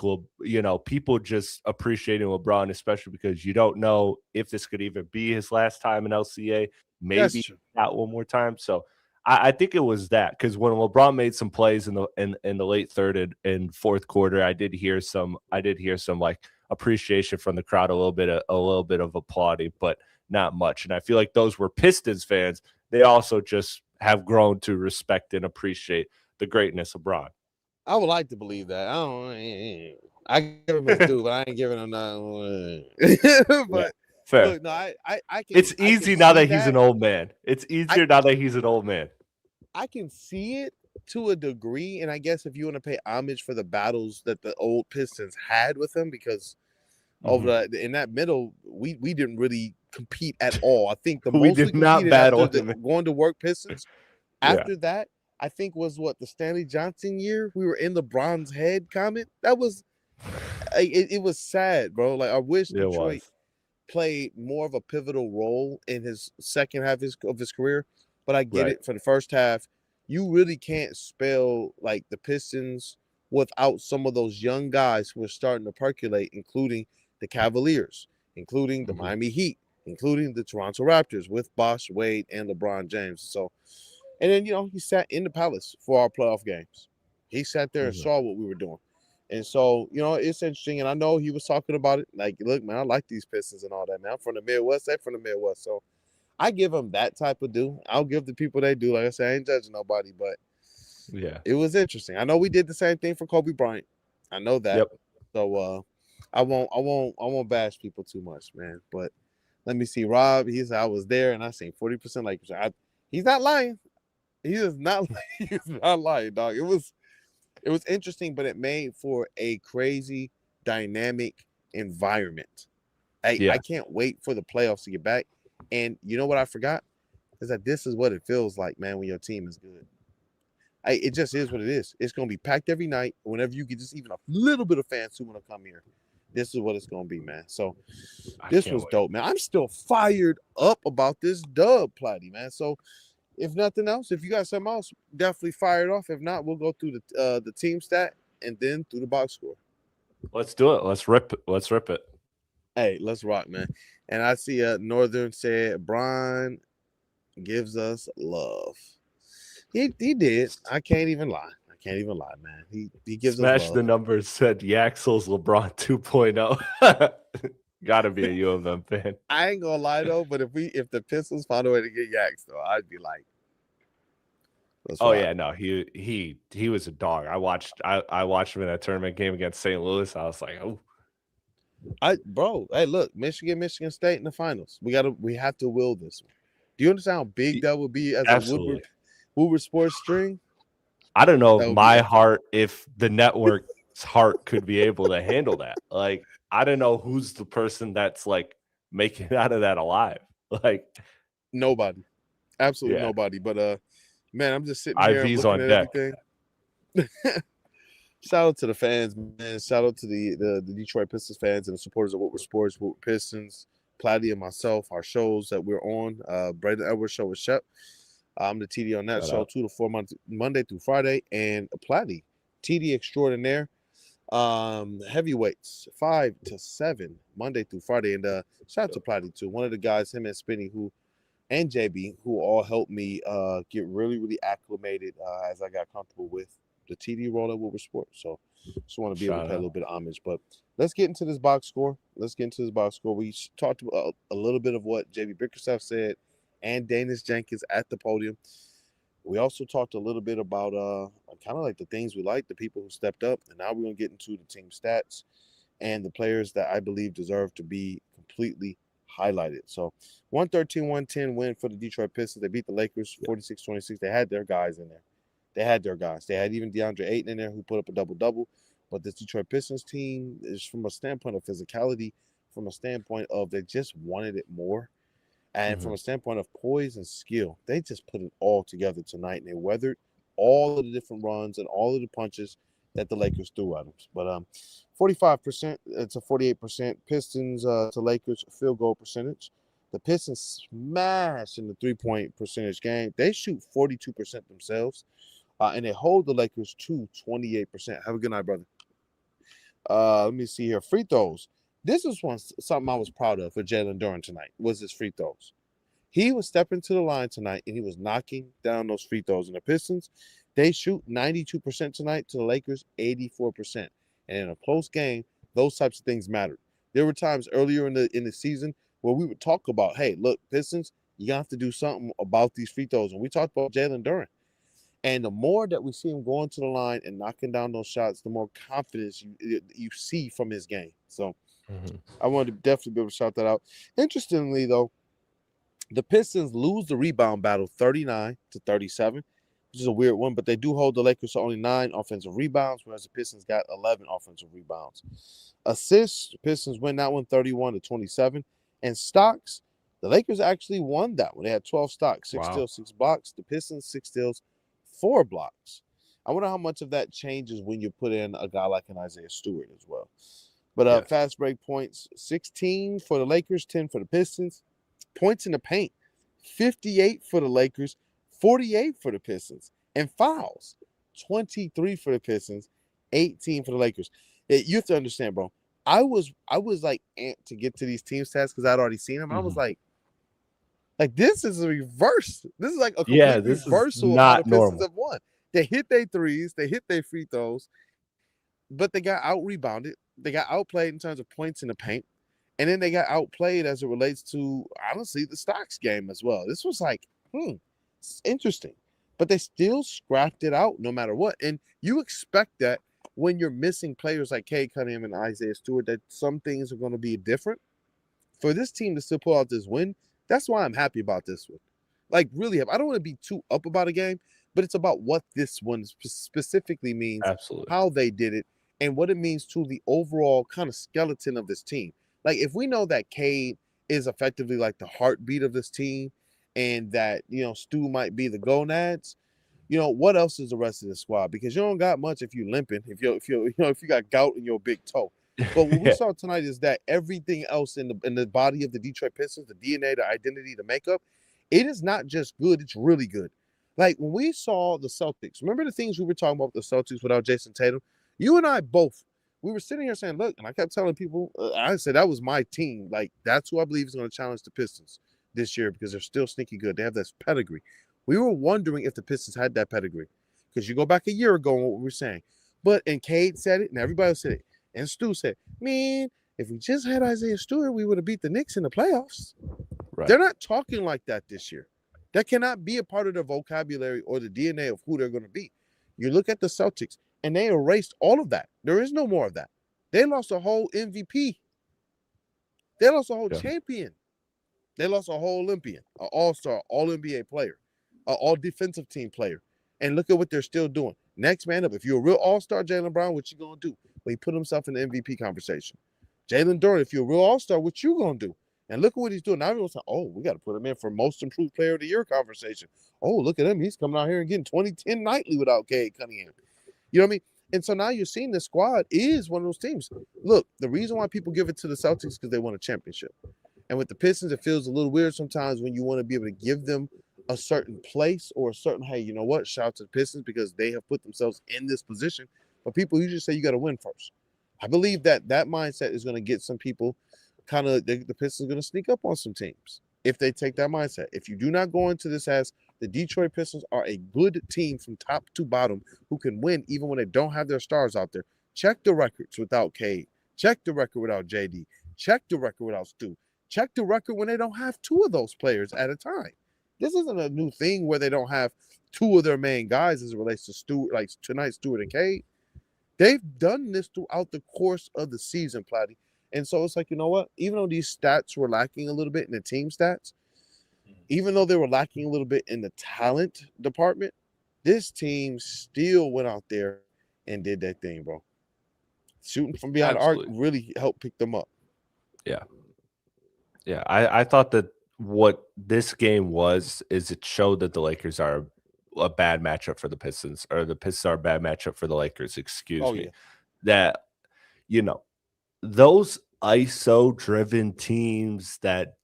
people just appreciating LeBron, especially because you don't know if this could even be his last time in LCA. Maybe not one more time. So I think it was that, because when LeBron made some plays in the late third and fourth quarter, I did hear some like appreciation from the crowd, a little bit of applauding, but not much. And I feel like those were Pistons fans. They also just have grown to respect and appreciate the greatness of LeBron. I would like to believe that. I give him his due, but I ain't giving him nothing. But fair. Look, no, I can. It's easy now that he's an old man. It's easier now that he's an old man. I can see it to a degree, and I guess if you want to pay homage for the battles that the old Pistons had with him, because in that middle, we didn't really compete at all. I think the most we did not battle going to work Pistons. After that, I think was the Stanley Johnson year. We were in the bronze head comment. That was it was sad, bro. Like, I wish Detroit played more of a pivotal role in his second half of his career. But I get it. For the first half, you really can't spell like the Pistons without some of those young guys who are starting to percolate, including the Cavaliers, including the Miami Heat, including the Toronto Raptors with Bosh, Wade, and LeBron James. So, and then, he sat in the Palace for our playoff games. He sat there and saw what we were doing. And so, it's interesting. And I know he was talking about it. Like, look, man, I like these Pistons and all that, man. I'm from the Midwest. They're from the Midwest. So I give them that type of due. I'll give the people they do. Like I said, I ain't judging nobody, but it was interesting. I know we did the same thing for Kobe Bryant. I know that. Yep. So I won't bash people too much, man. But let me see. Rob, he said I was there and I seen 40% Lakers. He's not lying. He is not. He's not lying, dog. It was interesting, but it made for a crazy, dynamic environment. I can't wait for the playoffs to get back. And you know what I forgot? Is that this is what it feels like, man, when your team is good. It just is what it is. It's going to be packed every night. Whenever you get just even a little bit of fans who want to come here, this is what it's going to be, man. So this was dope, man. I'm still fired up about this dub, Platty, man. So if nothing else, if you got something else, definitely fire it off. If not, we'll go through the team stat and then through the box score. Let's do it. Let's rip it. Hey, let's rock, man. And I see Northern said Brian gives us love. He did. I can't even lie. Man. He gives us love. Smash the numbers said Yaxel's LeBron 2.0. Gotta be a U of M fan. I ain't gonna lie though, but if the Pistons found a way to get Yax though, I'd be like, yeah, no, he was a dog. I watched him in that tournament game against St. Louis. I was like, oh, hey, look, Michigan State in the finals. We have to will this one. Do you understand how big that would be as a Woodward Sports string? I don't know if the network's heart could be able to handle that. Like, I don't know who's the person that's like making it out of that alive. Like, nobody, absolutely nobody. But man, I'm just sitting here IVs looking on at deck. everything. Shout out to the fans, man. Shout out to the Detroit Pistons fans and the supporters of Woodward Sports, Woodward Pistons, Platty and myself, our shows that we're on. Braylon Edwards show with Shep. I'm the TD on that show 2 to 4 months, Monday through Friday, and Platty, TD extraordinaire. Heavyweights 5 to 7 Monday through Friday, and shout out to Platty too. One of the guys, him and Spinny, and JB, who all helped me get really, really acclimated as I got comfortable with the TD role at Woodward Sports. So just want to be able to pay a little bit of homage. But let's get into this box score. We talked about a little bit of what JB Bickerstaff said and Danis Jenkins at the podium. We also talked a little bit about kind of like the things we like, the people who stepped up, and now we're going to get into the team stats and the players that I believe deserve to be completely highlighted. So 113-110 win for the Detroit Pistons. They beat the Lakers 46-26. They had their guys in there. They had even DeAndre Ayton in there who put up a double-double. But this Detroit Pistons team is from a standpoint of physicality, from a standpoint of they just wanted it more. And from a standpoint of poise and skill, they just put it all together tonight, and they weathered all of the different runs and all of the punches that the Lakers threw at them. But 45%, it's a 48% Pistons to Lakers field goal percentage. The Pistons smash in the three-point percentage game. They shoot 42% themselves, and they hold the Lakers to 28%. Have a good night, brother. Let me see here. Free throws. This is something I was proud of for Jalen Duren tonight, was his free throws. He was stepping to the line tonight, and he was knocking down those free throws. And the Pistons, they shoot 92% tonight to the Lakers, 84%. And in a close game, those types of things mattered. There were times earlier in the season where we would talk about, hey, look, Pistons, you have to do something about these free throws. And we talked about Jalen Duren. And the more that we see him going to the line and knocking down those shots, the more confidence you see from his game. So I wanted to definitely be able to shout that out. Interestingly, though, the Pistons lose the rebound battle 39-37, which is a weird one, but they do hold the Lakers to only 9 offensive rebounds, whereas the Pistons got 11 offensive rebounds. Assists, the Pistons win that one 31-27. And stocks, the Lakers actually won that one. They had 12 stocks, 6 steals, 6 blocks. The Pistons, 6 steals, 4 blocks. I wonder how much of that changes when you put in a guy like an Isaiah Stewart as well. But fast break points, 16 for the Lakers, 10 for the Pistons. Points in the paint, 58 for the Lakers, 48 for the Pistons. And fouls, 23 for the Pistons, 18 for the Lakers. You have to understand, bro. I was like amped to get to these team stats because I'd already seen them. I was like this is a reverse. This is like a complete this is reversal of how the not Pistons normal. have won. They hit their threes, they hit their free throws, but they got out rebounded. They got outplayed in terms of points in the paint. And then they got outplayed as it relates to, honestly, the Stocks game as well. This was like, it's interesting. But they still scrapped it out no matter what. And you expect that when you're missing players like Cade Cunningham and Isaiah Stewart, that some things are going to be different. For this team to still pull out this win, that's why I'm happy about this one. Like, really happy. I don't want to be too up about a game, but it's about what this one specifically means, Absolutely. how they did it, and what it means to the overall kind of skeleton of this team. Like, if we know that Cade is effectively like the heartbeat of this team and that, Stu might be the gonads, what else is the rest of the squad? Because you don't got much if you limping, if you got gout in your big toe. But what we saw tonight is that everything else in the body of the Detroit Pistons, the DNA, the identity, the makeup, it is not just good, it's really good. Like when we saw the Celtics, remember the things we were talking about with the Celtics without Jason Tatum? You and I both, we were sitting here saying, look, and I kept telling people, I said that was my team. Like that's who I believe is going to challenge the Pistons this year because they're still sneaky good. They have this pedigree. We were wondering if the Pistons had that pedigree because you go back a year ago and what we were saying. And Cade said it and everybody said it. And Stu said, man, if we just had Isaiah Stewart, we would have beat the Knicks in the playoffs. Right. They're not talking like that this year. That cannot be a part of their vocabulary or the DNA of who they're going to be. You look at the Celtics, and they erased all of that. There is no more of that. They lost a whole MVP. They lost a whole champion. They lost a whole Olympian, an all-star, all-NBA player, an all-defensive team player. And look at what they're still doing. Next man up. If you're a real all-star, Jaylen Brown, what you going to do? Well, he put himself in the MVP conversation. Jalen Duren, if you're a real all-star, what you going to do? And look at what he's doing. Now everyone's like, oh, we got to put him in for most improved player of the year conversation. Oh, look at him. He's coming out here and getting 20-10 nightly without Cade Cunningham. You know what I mean? And so now you're seeing the squad is one of those teams. Look, the reason why people give it to the Celtics is because they won a championship. And with the Pistons, it feels a little weird sometimes when you want to be able to give them a certain place or a certain, hey, you know what? Shout out to the Pistons because they have put themselves in this position. But people usually say you got to win first. I believe that mindset is going to get some people kind of, the Pistons are going to sneak up on some teams if they take that mindset. If you do not go into this as the Detroit Pistons are a good team from top to bottom who can win even when they don't have their stars out there, check the records without Cade. Check the record without JD. Check the record without Stu. Check the record when they don't have two of those players at a time. This isn't a new thing where they don't have two of their main guys as it relates to Stewart, like tonight, Stewart and Cade. They've done this throughout the course of the season, Platty. And so it's like, you know what? Even though these stats were lacking a little bit in the team stats, even though they were lacking a little bit in the talent department, this team still went out there and did that thing, bro. Shooting from behind the arc really helped pick them up. Yeah. Yeah, I thought that what this game was is it showed that the Lakers are a bad matchup for the Pistons, or the Pistons are a bad matchup for the Lakers, excuse me. That, those ISO-driven teams that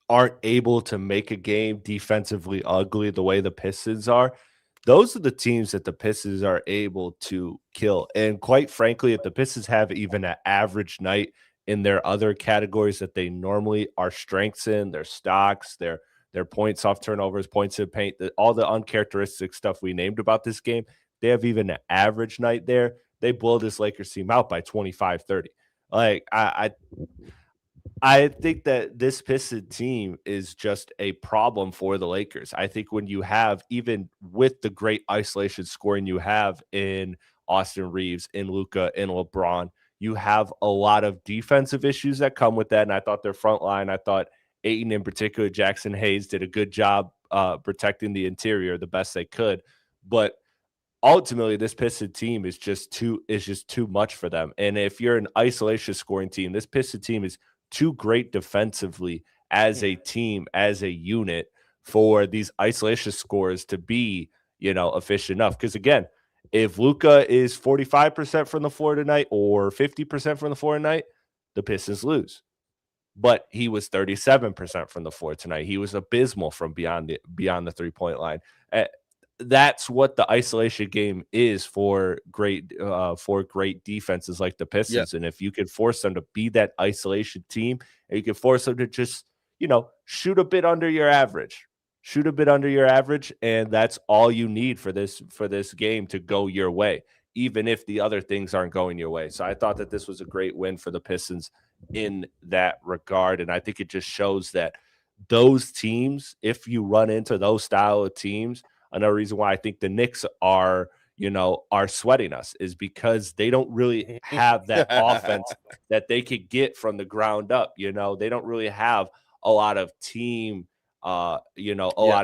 aren't able to make a game defensively ugly the way the Pistons are, those are the teams that the Pistons are able to kill. And quite frankly, if the Pistons have even an average night in their other categories that they normally are strengths in, their stocks, their points off turnovers, points in paint, all the uncharacteristic stuff we named about this game, they have even an average night there, they blow this Lakers team out by 25-30. Like, I think that this Piston team is just a problem for the Lakers. I think when you have, even with the great isolation scoring you have in Austin Reeves, in Luka, in LeBron, you have a lot of defensive issues that come with that. And I thought their front line, I thought Ayton in particular, Jackson Hayes did a good job protecting the interior the best they could. But ultimately, this Piston team is just too much for them. And if you're an isolation scoring team, this Piston team is too great defensively as a team, as a unit, for these isolation scores to be, efficient enough. Because again, if Luka is 45% from the floor tonight or 50% from the floor tonight, the Pistons lose. But he was 37% from the floor tonight. He was abysmal from beyond the 3-point line. that's what the isolation game is for great defenses like the Yeah. Pistons. And if you can force them to be that isolation team, and you can force them to just, shoot a bit under your average, and that's all you need for this game to go your way, even if the other things aren't going your way. So I thought that this was a great win for the Pistons in that regard. And I think it just shows that those teams, if you run into those style of teams, another reason why I think the Knicks are sweating us is because they don't really have that offense that they could get from the ground up. They don't really have a lot of team, lot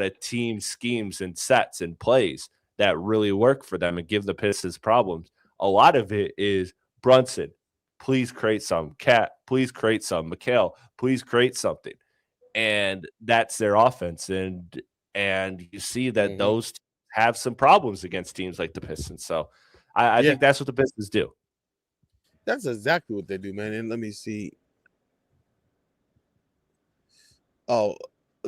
of team schemes and sets and plays that really work for them and give the Pistons problems. A lot of it is Brunson, please create some. Cat, please create some. Mikal, please create something. And that's their offense. And you see that those have some problems against teams like the Pistons. So I think that's what the Pistons do. That's exactly what they do, man. And let me see. Oh,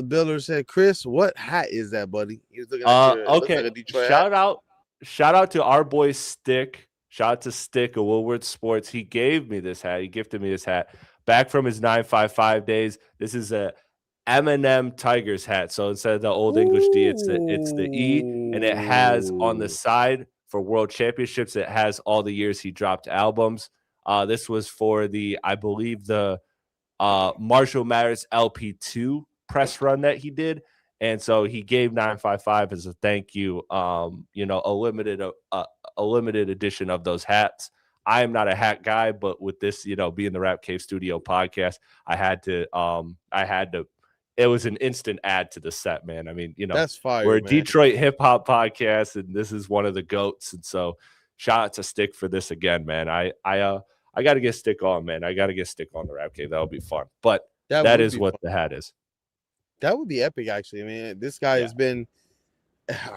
Builder said, Chris, what hat is that, buddy? He was looking at your, okay. Like a Detroit shout hat. out to our boy Stick. Shout out to Stick of Woodward Sports. He gave me this hat. He gifted me this hat back from his 955 days. This is a M&M Tigers hat. So instead of the old English D, it's the E, and it has on the side for World Championships, it has all the years he dropped albums. This was for I believe the Marshall Mathers LP2 press run that he did. And so he gave 955 as a thank you, a limited edition of those hats. I am not a hat guy, but with this, being the Rap Cave Studio podcast, I had to, it was an instant add to the set, man. I mean, that's fire, we're a man. Detroit hip hop podcast, and this is one of the GOATs. And so shout out to Stick for this again, man. I got to get Stick on, man. I got to get Stick on the Rap Cave. That'll be fun. But that is what the hat is. That would be epic, actually. I mean, this guy has been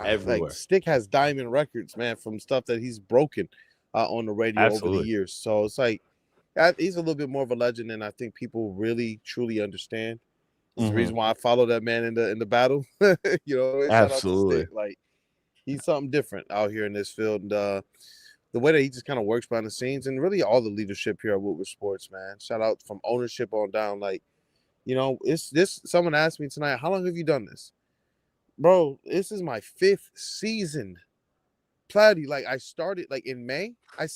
everywhere. Like, Stick has diamond records, man, from stuff that he's broken on the radio over the years. So it's like he's a little bit more of a legend than I think people really truly understand. It's the reason why I follow that man in the battle. Absolutely. Shout out to Stick. Like, he's something different out here in this field. And the way that he just kind of works behind the scenes, and really all the leadership here at Woodward Sports, man. Shout out from ownership on down. Like, it's this. Someone asked me tonight, how long have you done this? Bro, this is my 5th season. Platy, like, I started like in May. I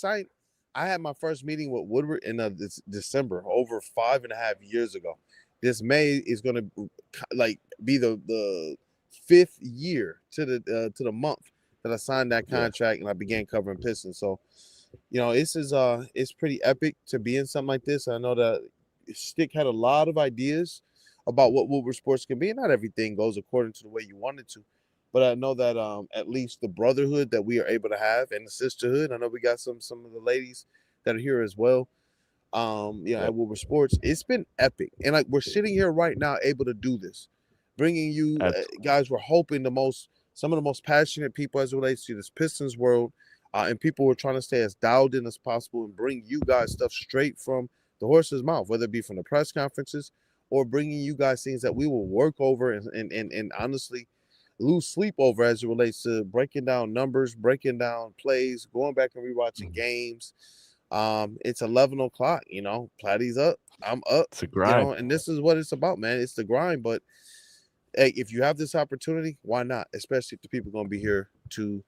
had my first meeting with Woodward in this December, over 5.5 years ago. This May is gonna be the 5th year to the month that I signed that contract and I began covering Pistons. So, this is it's pretty epic to be in something like this. I know that Stick had a lot of ideas about what Woodward Sports can be, and not everything goes according to the way you want it to. But I know that at least the brotherhood that we are able to have, and the sisterhood. I know we got some of the ladies that are here as well. At Woodward Sports, it's been epic, and like we're sitting here right now, able to do this, bringing you guys. We're hoping some of the most passionate people as it relates to this Pistons world, and people were trying to stay as dialed in as possible and bring you guys stuff straight from the horse's mouth, whether it be from the press conferences or bringing you guys things that we will work over and honestly lose sleep over as it relates to breaking down numbers, breaking down plays, going back and rewatching games. It's 11 o'clock, Platy's up, I'm up. It's a grind. And this is what it's about, man. It's the grind. But hey, if you have this opportunity, why not? Especially if the people are gonna be here to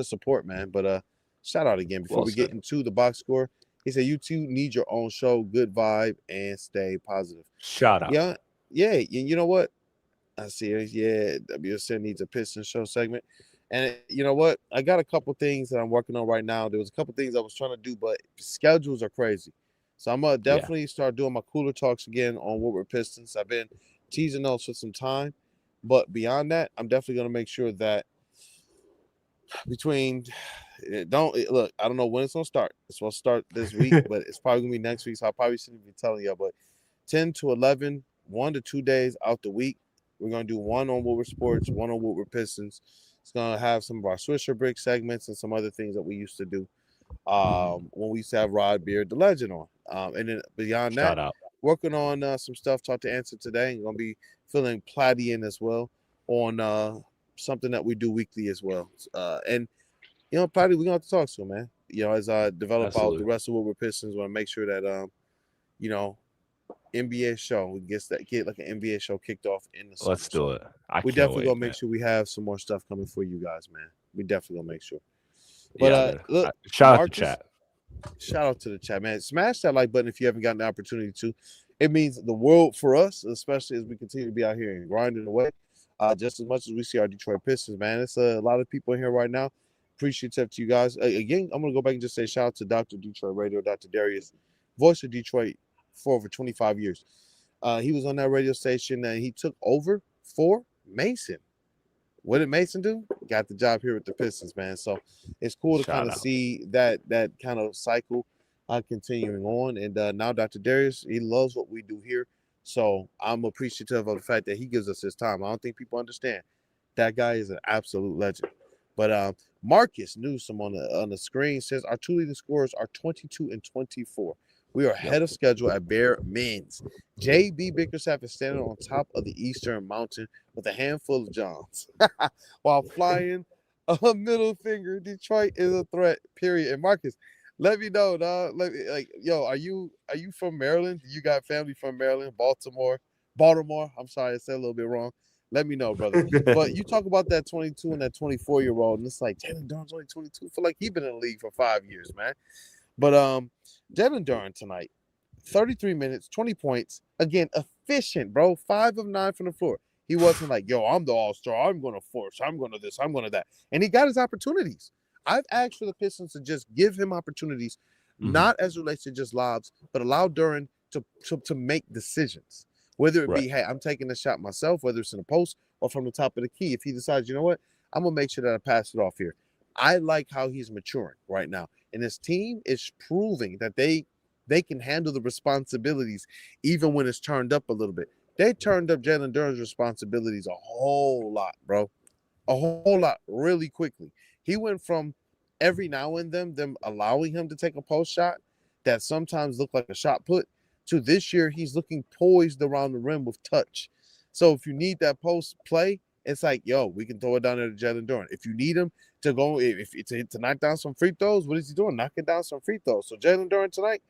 support, man. But shout out again before we get into the box score. He said, you two need your own show, good vibe, and stay positive. Shout out. Yeah. You know what? I see it. Yeah, WSN needs a Pistons show segment. And you know what? I got a couple things that I'm working on right now. There was a couple things I was trying to do, but schedules are crazy. So I'm going to definitely start doing my cooler talks again on Woodward Pistons. I've been teasing those for some time. But beyond that, I'm definitely going to make sure that I don't know when it's going to start. It's going to start this week, but it's probably going to be next week. So I probably shouldn't be telling y'all. But 10 to 11, 1 to 2 days out the week, we're going to do one on Woodward Sports, one on Woodward Pistons. It's going to have some of our Swisher Brick segments and some other things that we used to do when we used to have Rod Beard, the legend, on. And then beyond that, working on some stuff, talk to Answer today. I'm going to be filling Platy in as well on something that we do weekly as well. And probably we're gonna have to talk to him, man. As I develop out the Absolutely. rest of Woodward Pistons, want to make sure that you know, NBA show we get like an NBA show kicked off in the summer. Let's do it. I We can't definitely wait, gonna make man. sure we have some more stuff coming for you guys, man. We definitely gonna make sure. But Yeah, man. look, Shout out to Marcus, chat. shout out to the chat, man. Smash that like button if you haven't gotten the opportunity to. It means the world for us, especially as we continue to be out here and grinding away. Just as much as we see our Detroit Pistons, man. It's a lot of people in here right now. Appreciative to you guys. Again, I'm gonna go back and just say shout out to Dr. Detroit Radio, Dr. Darius, voice of Detroit for over 25 years. He was on that radio station and he took over for Mason. What did Mason do? Got the job here with the Pistons, man. So it's cool to Shout kind of out. see that kind of cycle continuing on. And now Dr. Darius, he loves what we do here. So I'm appreciative of the fact that he gives us his time. I don't think people understand. That guy is an absolute legend. But Marcus Newsom on the screen says our two leading scorers are 22 and 24. We are ahead of schedule at bare mins. J.B. Bickerstaff is standing on top of the Eastern Mountain with a handful of Johns while flying a middle finger. Detroit is a threat, period. And Marcus, let me know, dog. Are you from Maryland? You got family from Maryland, Baltimore? I'm sorry, I said a little bit wrong. Let me know, brother. But you talk about that 22 and that 24-year-old, and it's like Jalen Duren's only 22. I feel like he's been in the league for 5 years, man. But Jalen Duren tonight, 33 minutes, 20 points. Again, efficient, bro. 5 of 9 from the floor. He wasn't like, I'm the all-star. I'm going to force. I'm going to this. I'm going to that. And he got his opportunities. I've asked for the Pistons to just give him opportunities, not as relates to just lobs, but allow Duren to make decisions. Whether it be, hey, I'm taking a shot myself, whether it's in the post or from the top of the key. If he decides, you know what, I'm going to make sure that I pass it off here. I like how he's maturing right now. And his team is proving that they can handle the responsibilities even when it's turned up a little bit. They turned up Jalen Duren's responsibilities a whole lot, bro. A whole lot really quickly. He went from every now and then them allowing him to take a post shot that sometimes looked like a shot put to this year he's looking poised around the rim with touch. So if you need that post play, it's like, we can throw it down there to Jalen Duren. If you need him to go, to knock down some free throws, what is he doing? Knocking down some free throws. So Jalen Duren tonight,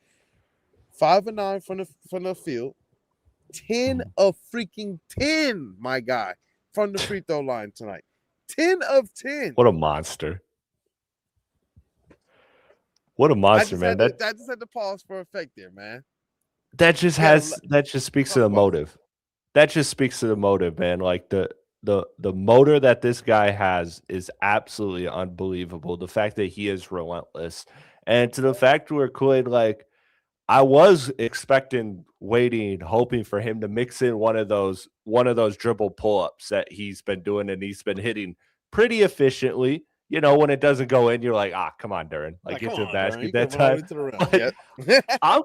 5 of 9 from the field, 10 of freaking 10, my guy, from the free throw line tonight. 10 of 10. What a monster. What a monster, man. I just had to pause for effect there, man. That just speaks to the motive. That just speaks to the motive, man. Like the motor that this guy has is absolutely unbelievable. The fact that he is relentless, and to the fact where Kool-Aid, like, I was waiting, hoping for him to mix in one of those dribble pull-ups that he's been doing, and he's been hitting pretty efficiently. When it doesn't go in, you're like, come on, Duren, like get to the basket that time. I'm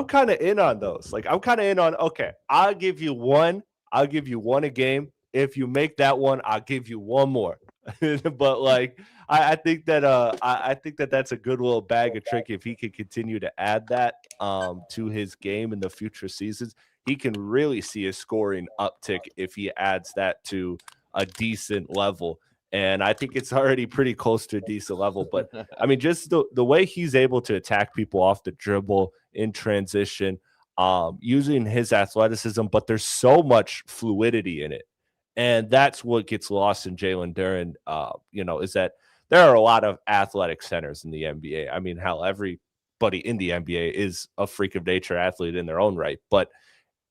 kind of in on those. Like, I'm kind of in on, okay, I'll give you one a game. If you make that one, I'll give you one more. But like, I think that that's a good little bag of trick. If he can continue to add that to his game in the future seasons, he can really see a scoring uptick if he adds that to a decent level. And I think it's already pretty close to a decent level. But I mean, just the way he's able to attack people off the dribble in transition, using his athleticism, but there's so much fluidity in it. And that's what gets lost in Jalen Duren, is that there are a lot of athletic centers in the NBA. I mean, hell, everybody in the NBA is a freak of nature athlete in their own right. But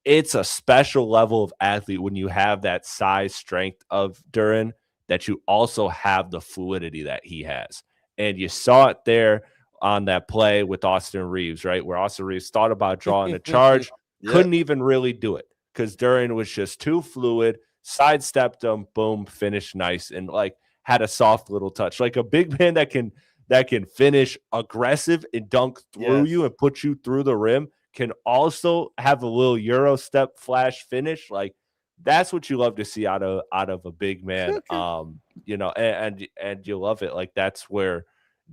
it's a special level of athlete when you have that size strength of Duren, that you also have the fluidity that he has. And you saw it there on that play with Austin Reeves, right? Where Austin Reeves thought about drawing a charge, couldn't even really do it because Duren was just too fluid, sidestepped him, boom, finished nice, and like had a soft little touch. Like a big man that can finish aggressive and dunk through you and put you through the rim can also have a little Euro step flash finish. Like, that's what you love to see out of a big man. And you love it. Like, that's where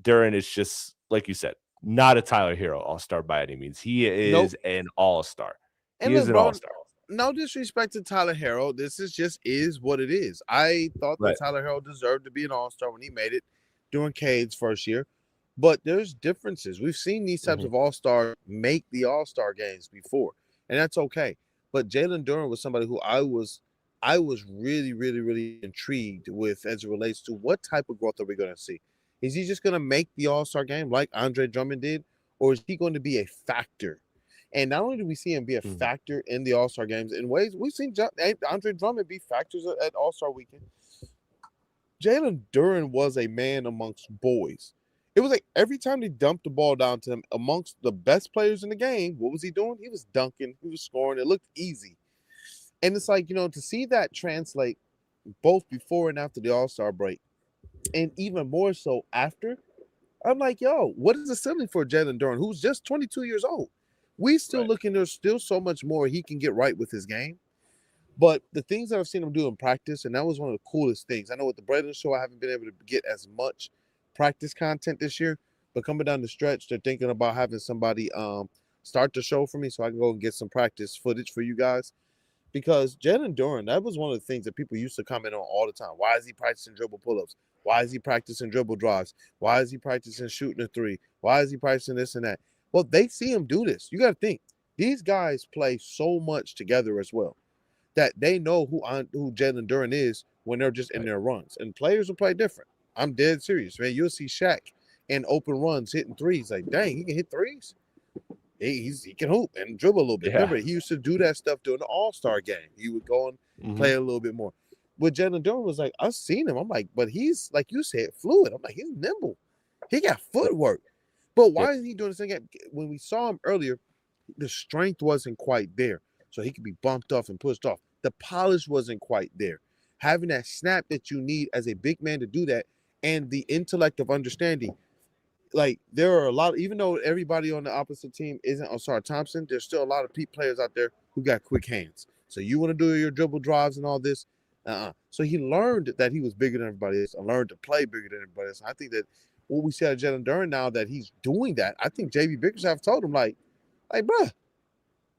Duren is just, like you said, not a Tyler Hero all-star by any means. He is an all-star. He is an all-star. no disrespect to Tyler Harrell. This is what it is. I thought Right. that Tyler Harrell deserved to be an All-Star when he made it during Cade's first year. But there's differences. We've seen these types Mhm. of All-Star make the All-Star games before, and that's okay. But Jalen Duren was somebody who I was really, really, really intrigued with as it relates to what type of growth are we going to see. Is he just going to make the All-Star game like Andre Drummond did, or is he going to be a factor? And not only do we see him be a Mhm. factor in the All-Star games in ways we've seen Andre Drummond be factors at All-Star weekend. Jalen Duren was a man amongst boys. It was like every time they dumped the ball down to him amongst the best players in the game, what was he doing? He was dunking, he was scoring. It looked easy. And it's like, to see that translate both before and after the All-Star break, and even more so after, I'm like, yo, what is the ceiling for Jalen Duren, who's just 22 years old? We still Right. looking, there's still so much more he can get right with his game. But the things that I've seen him do in practice, and that was one of the coolest things. I know with the Braylon show, I haven't been able to get as much practice content this year, but coming down the stretch, they're thinking about having somebody start the show for me so I can go and get some practice footage for you guys. Because Jalen Duren, that was one of the things that people used to comment on all the time. Why is he practicing dribble pull-ups? Why is he practicing dribble drives? Why is he practicing shooting a three? Why is he practicing this and that? Well, they see him do this. You got to think. These guys play so much together as well that they know who Jalen Duren is when they're just in Right. their runs. And players will play different. I'm dead serious, man. You'll see Shaq in open runs hitting threes. Like, dang, he can hit threes. He can hoop and dribble a little bit. Yeah. Remember, he used to do that stuff during the All-Star game. He would go and Mhm. play a little bit more. But Jalen Duren was like, I've seen him. I'm like, but he's, like you said, fluid. I'm like, he's nimble. He got footwork. But why isn't he doing this thing? When we saw him earlier, the strength wasn't quite there. So he could be bumped off and pushed off. The polish wasn't quite there. Having that snap that you need as a big man to do that, and the intellect of understanding. Like, there are a lot, even though everybody on the opposite team isn't Osar Thompson, there's still a lot of players out there who got quick hands. So you want to do your dribble drives and all this. So he learned that he was bigger than everybody else and learned to play bigger than everybody else. I think that what we see out of Jalen Duren now that he's doing that, I think JB Bickerstaff told him, like, bruh,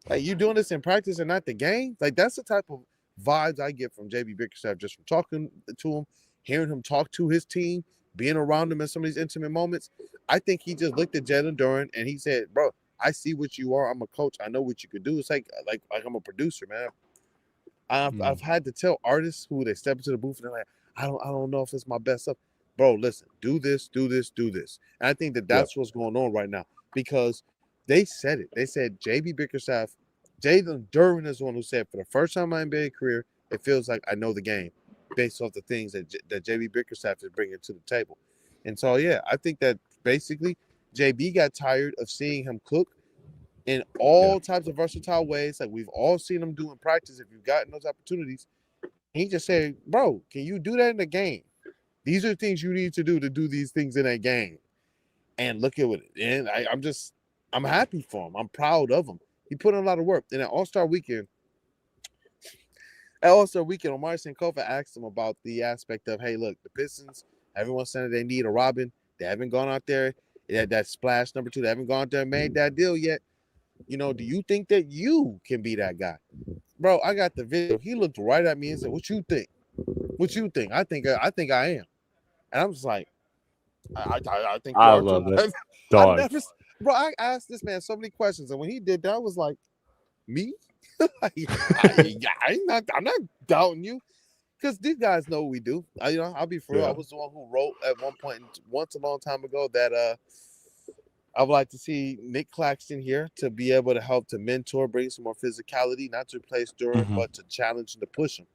like, you doing this in practice and not the game? Like, that's the type of vibes I get from JB Bickerstaff just from talking to him, hearing him talk to his team, being around him in some of these intimate moments. I think he just looked at Jalen Duren and he said, bro, I see what you are. I'm a coach. I know what you could do. It's like I'm a producer, man. I've had to tell artists who they step into the booth and they're like, I don't know if it's my best stuff. Bro, listen, do this, do this, do this. And I think that that's what's going on right now because they said it. They said JB Bickerstaff, Jalen Duren is the one who said, for the first time in my NBA career, it feels like I know the game based off the things that JB Bickerstaff is bringing to the table. And so, yeah, I think that basically JB got tired of seeing him cook in all types of versatile ways, like we've all seen him do in practice if you've gotten those opportunities. He just said, bro, can you do that in the game? These are things you need to do these things in a game. And look at it. And I'm happy for him. I'm proud of him. He put in a lot of work. And at All-Star Weekend, Omar Sankofa asked him about the aspect of, hey, look, the Pistons, everyone said they need a Robin. They haven't gone out there. That splash number 2. They haven't gone out there and made that deal yet. Do you think that you can be that guy? Bro, I got the video. He looked right at me and said, what you think? What you think? I think I am. And I'm just like, I think you I are too. love it. I asked this man so many questions. And when he did that, I was like, me? I'm not doubting you. Because these guys know what we do. I'll be for real. I was the one who wrote at one point, once a long time ago, that I would like to see Nick Claxton here to be able to help to mentor, bring some more physicality, not to replace Duren, but to challenge and to push him.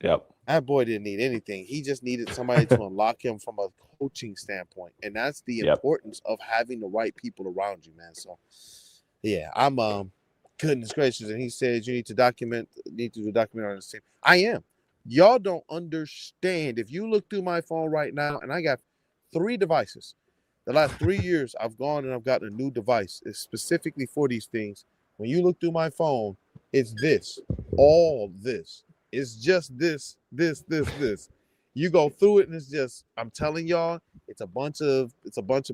Yep. That boy didn't need anything. He just needed somebody to unlock him from a coaching standpoint. And that's the importance of having the right people around you, man. So, yeah, I'm goodness gracious. And he says you need to do a documentary on this team. I am. Y'all don't understand. If you look through my phone right now, and I got 3 devices. The last 3 years, I've gone and I've gotten a new device. It's specifically for these things. When you look through my phone, it's this, all this. It's just this. You go through it and it's just, I'm telling y'all, it's a bunch of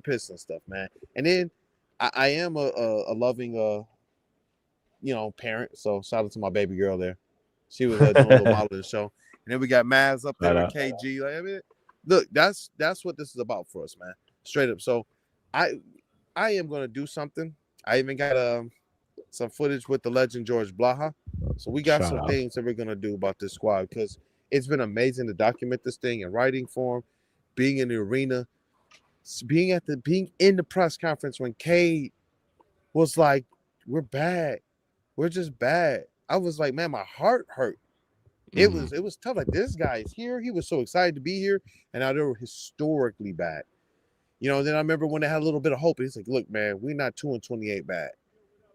Piston stuff, man. And then I am a loving parent. So shout out to my baby girl there. She was doing a little modeling show. And then we got Mavs up there with KG. Like, I mean, look, that's what this is about for us, man. Straight up. So I am gonna do something. I even got some footage with the legend George Blaha. So we got some things that we're gonna do about this squad because it's been amazing to document this thing in writing form, being in the arena, being in the press conference when Cade was like, "We're bad. We're just bad." I was like, man, my heart hurt. It was tough. Like, this guy is here. He was so excited to be here, and now they were historically bad. Then I remember when they had a little bit of hope. He's like, look, man, we're not 2-28 bad,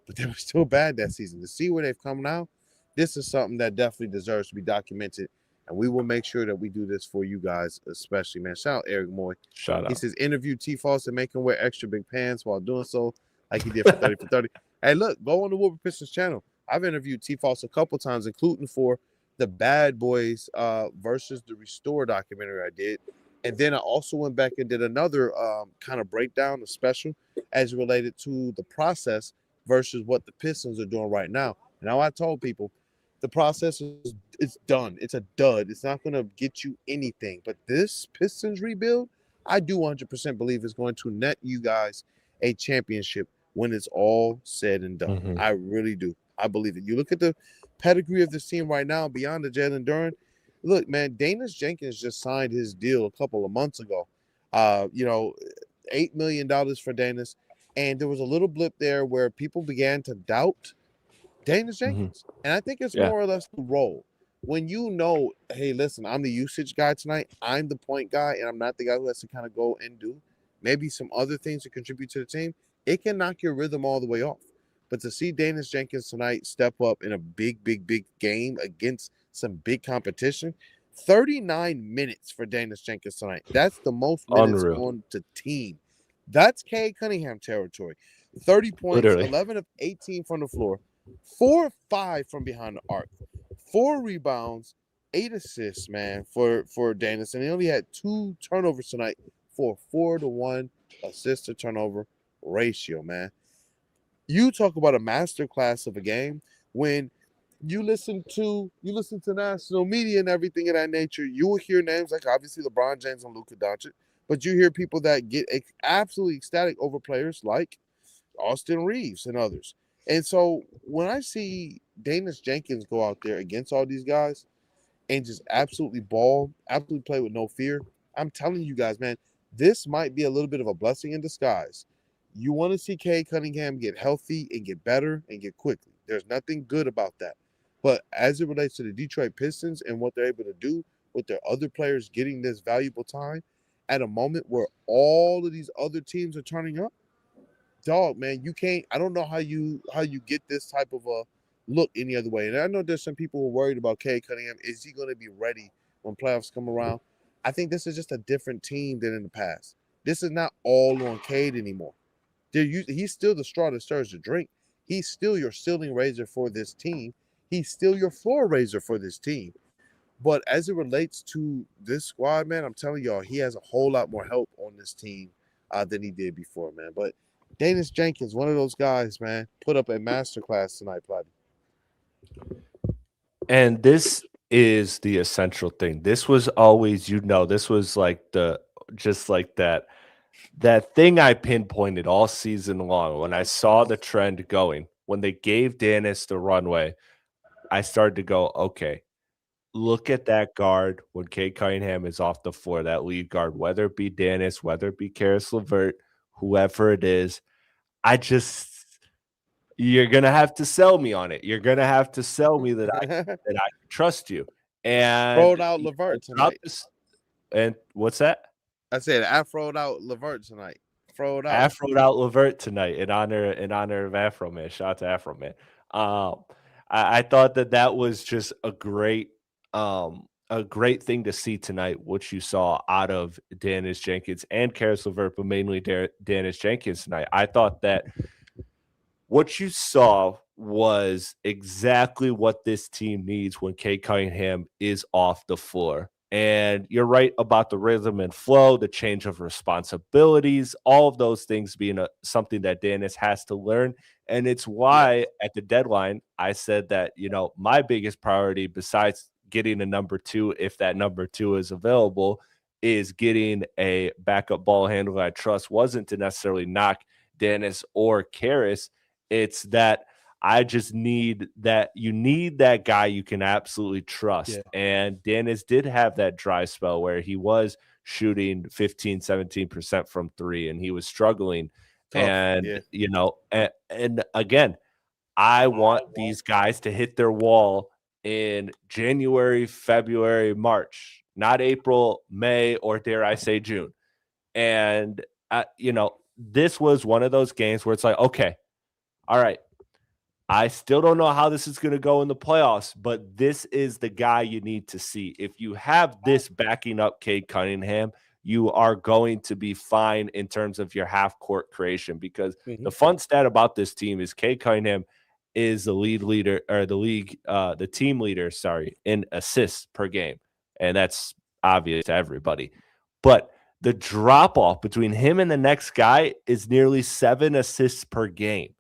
but they were still bad that season. To see where they've come now, this is something that definitely deserves to be documented, and we will make sure that we do this for you guys, especially, man. Shout out Eric Moy. Shout out. He says, interview T. Falls and make him wear extra big pants while doing so, like he did for 30 for 30. Hey, look, go on the Woodward Pistons channel. I've interviewed T. Falls a couple times, including for the Bad Boys versus the Restore documentary I did. And then I also went back and did another kind of breakdown, a special, as related to the process versus what the Pistons are doing right now. Now, I told people the process is done. It's a dud. It's not going to get you anything. But this Pistons rebuild, I do 100% believe is going to net you guys a championship when it's all said and done. I really do. I believe it. You look at the pedigree of this team right now, beyond the Jalen Duren. Look, man, Danis Jenkins just signed his deal a couple of months ago. $8 million for Danis. And there was a little blip there where people began to doubt Danis Jenkins. And I think it's more or less the role. When hey, listen, I'm the usage guy tonight. I'm the point guy, and I'm not the guy who has to kind of go and do maybe some other things to contribute to the team. It can knock your rhythm all the way off. But to see Danis Jenkins tonight step up in a big, big, big game against some big competition, 39 minutes for Danis Jenkins tonight. That's the most minutes on the team. That's Cade Cunningham territory. 30 points, 11 of 18 from the floor, 4 of 5 from behind the arc, 4 rebounds, 8 assists, man, for Danis. And he only had 2 turnovers tonight for a 4-to-1 assist to turnover ratio, man. You talk about a masterclass of a game. When you listen to national media and everything of that nature, you will hear names like obviously LeBron James and Luka Doncic, but you hear people that get absolutely ecstatic over players like Austin Reeves and others. And so when I see Danis Jenkins go out there against all these guys and just absolutely ball, absolutely play with no fear, I'm telling you guys, man, this might be a little bit of a blessing in disguise. You want to see Cade Cunningham get healthy and get better and get quickly. There's nothing good about that. But as it relates to the Detroit Pistons and what they're able to do with their other players getting this valuable time at a moment where all of these other teams are turning up, dog, man, you can't. I don't know how you get this type of a look any other way. And I know there's some people who are worried about Cade Cunningham. Is he going to be ready when playoffs come around? I think this is just a different team than in the past. This is not all on Cade anymore. He's still the straw that stirs the drink. He's still your ceiling raiser for this team. He's still your floor raiser for this team. But as it relates to this squad, man, I'm telling y'all, he has a whole lot more help on this team than he did before, man. But Danis Jenkins, one of those guys, man, put up a masterclass tonight, Platy. And this is the essential thing. This was always, this was like that thing I pinpointed all season long when I saw the trend going. When they gave Danis the runway, I started to go, okay, look at that guard when Cade Cunningham is off the floor, that lead guard, whether it be Danis, whether it be Karis LeVert, whoever it is. You're going to have to sell me on it. You're going to have to sell me that I trust you. And Throwed out LeVert tonight. And what's that? I said Afro'd out LeVert tonight. Afro'd out LeVert tonight in honor of Afro Man. Shout out to Afro Man. I thought that was just a great thing to see tonight, what you saw out of Danis Jenkins and Karis LeVert, but mainly Danis Jenkins tonight. I thought that what you saw was exactly what this team needs when Cade Cunningham is off the floor. And you're right about the rhythm and flow, the change of responsibilities, all of those things being something that Dennis has to learn. And it's why at the deadline, I said that, my biggest priority besides getting a number two, if that number two is available, is getting a backup ball handler I trust. Wasn't to necessarily knock Dennis or Karras. It's that I just need that. You need that guy you can absolutely trust. And Dennis did have that dry spell where he was shooting 15, 17% from three, and he was struggling. Tough. And, and again, I want these guys to hit their wall in January, February, March, not April, May, or dare I say June. And, this was one of those games where it's like, okay, all right, I still don't know how this is going to go in the playoffs, but this is the guy you need to see. If you have this backing up Cade Cunningham, you are going to be fine in terms of your half-court creation, because the fun stat about this team is Cade Cunningham is the the team leader, in assists per game. And that's obvious to everybody. But the drop-off between him and the next guy is nearly 7 assists per game.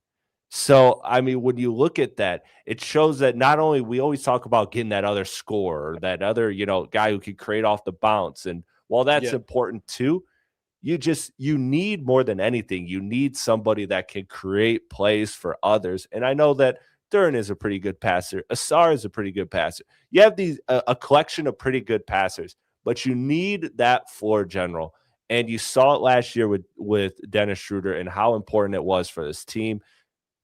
So, I mean, when you look at that, it shows that not only we always talk about getting that other scorer, or that other, guy who can create off the bounce. And while that's important too, you need more than anything. You need somebody that can create plays for others. And I know that Duren is a pretty good passer. Asar is a pretty good passer. You have a collection of pretty good passers, but you need that floor general. And you saw it last year with Dennis Schroeder and how important it was for this team.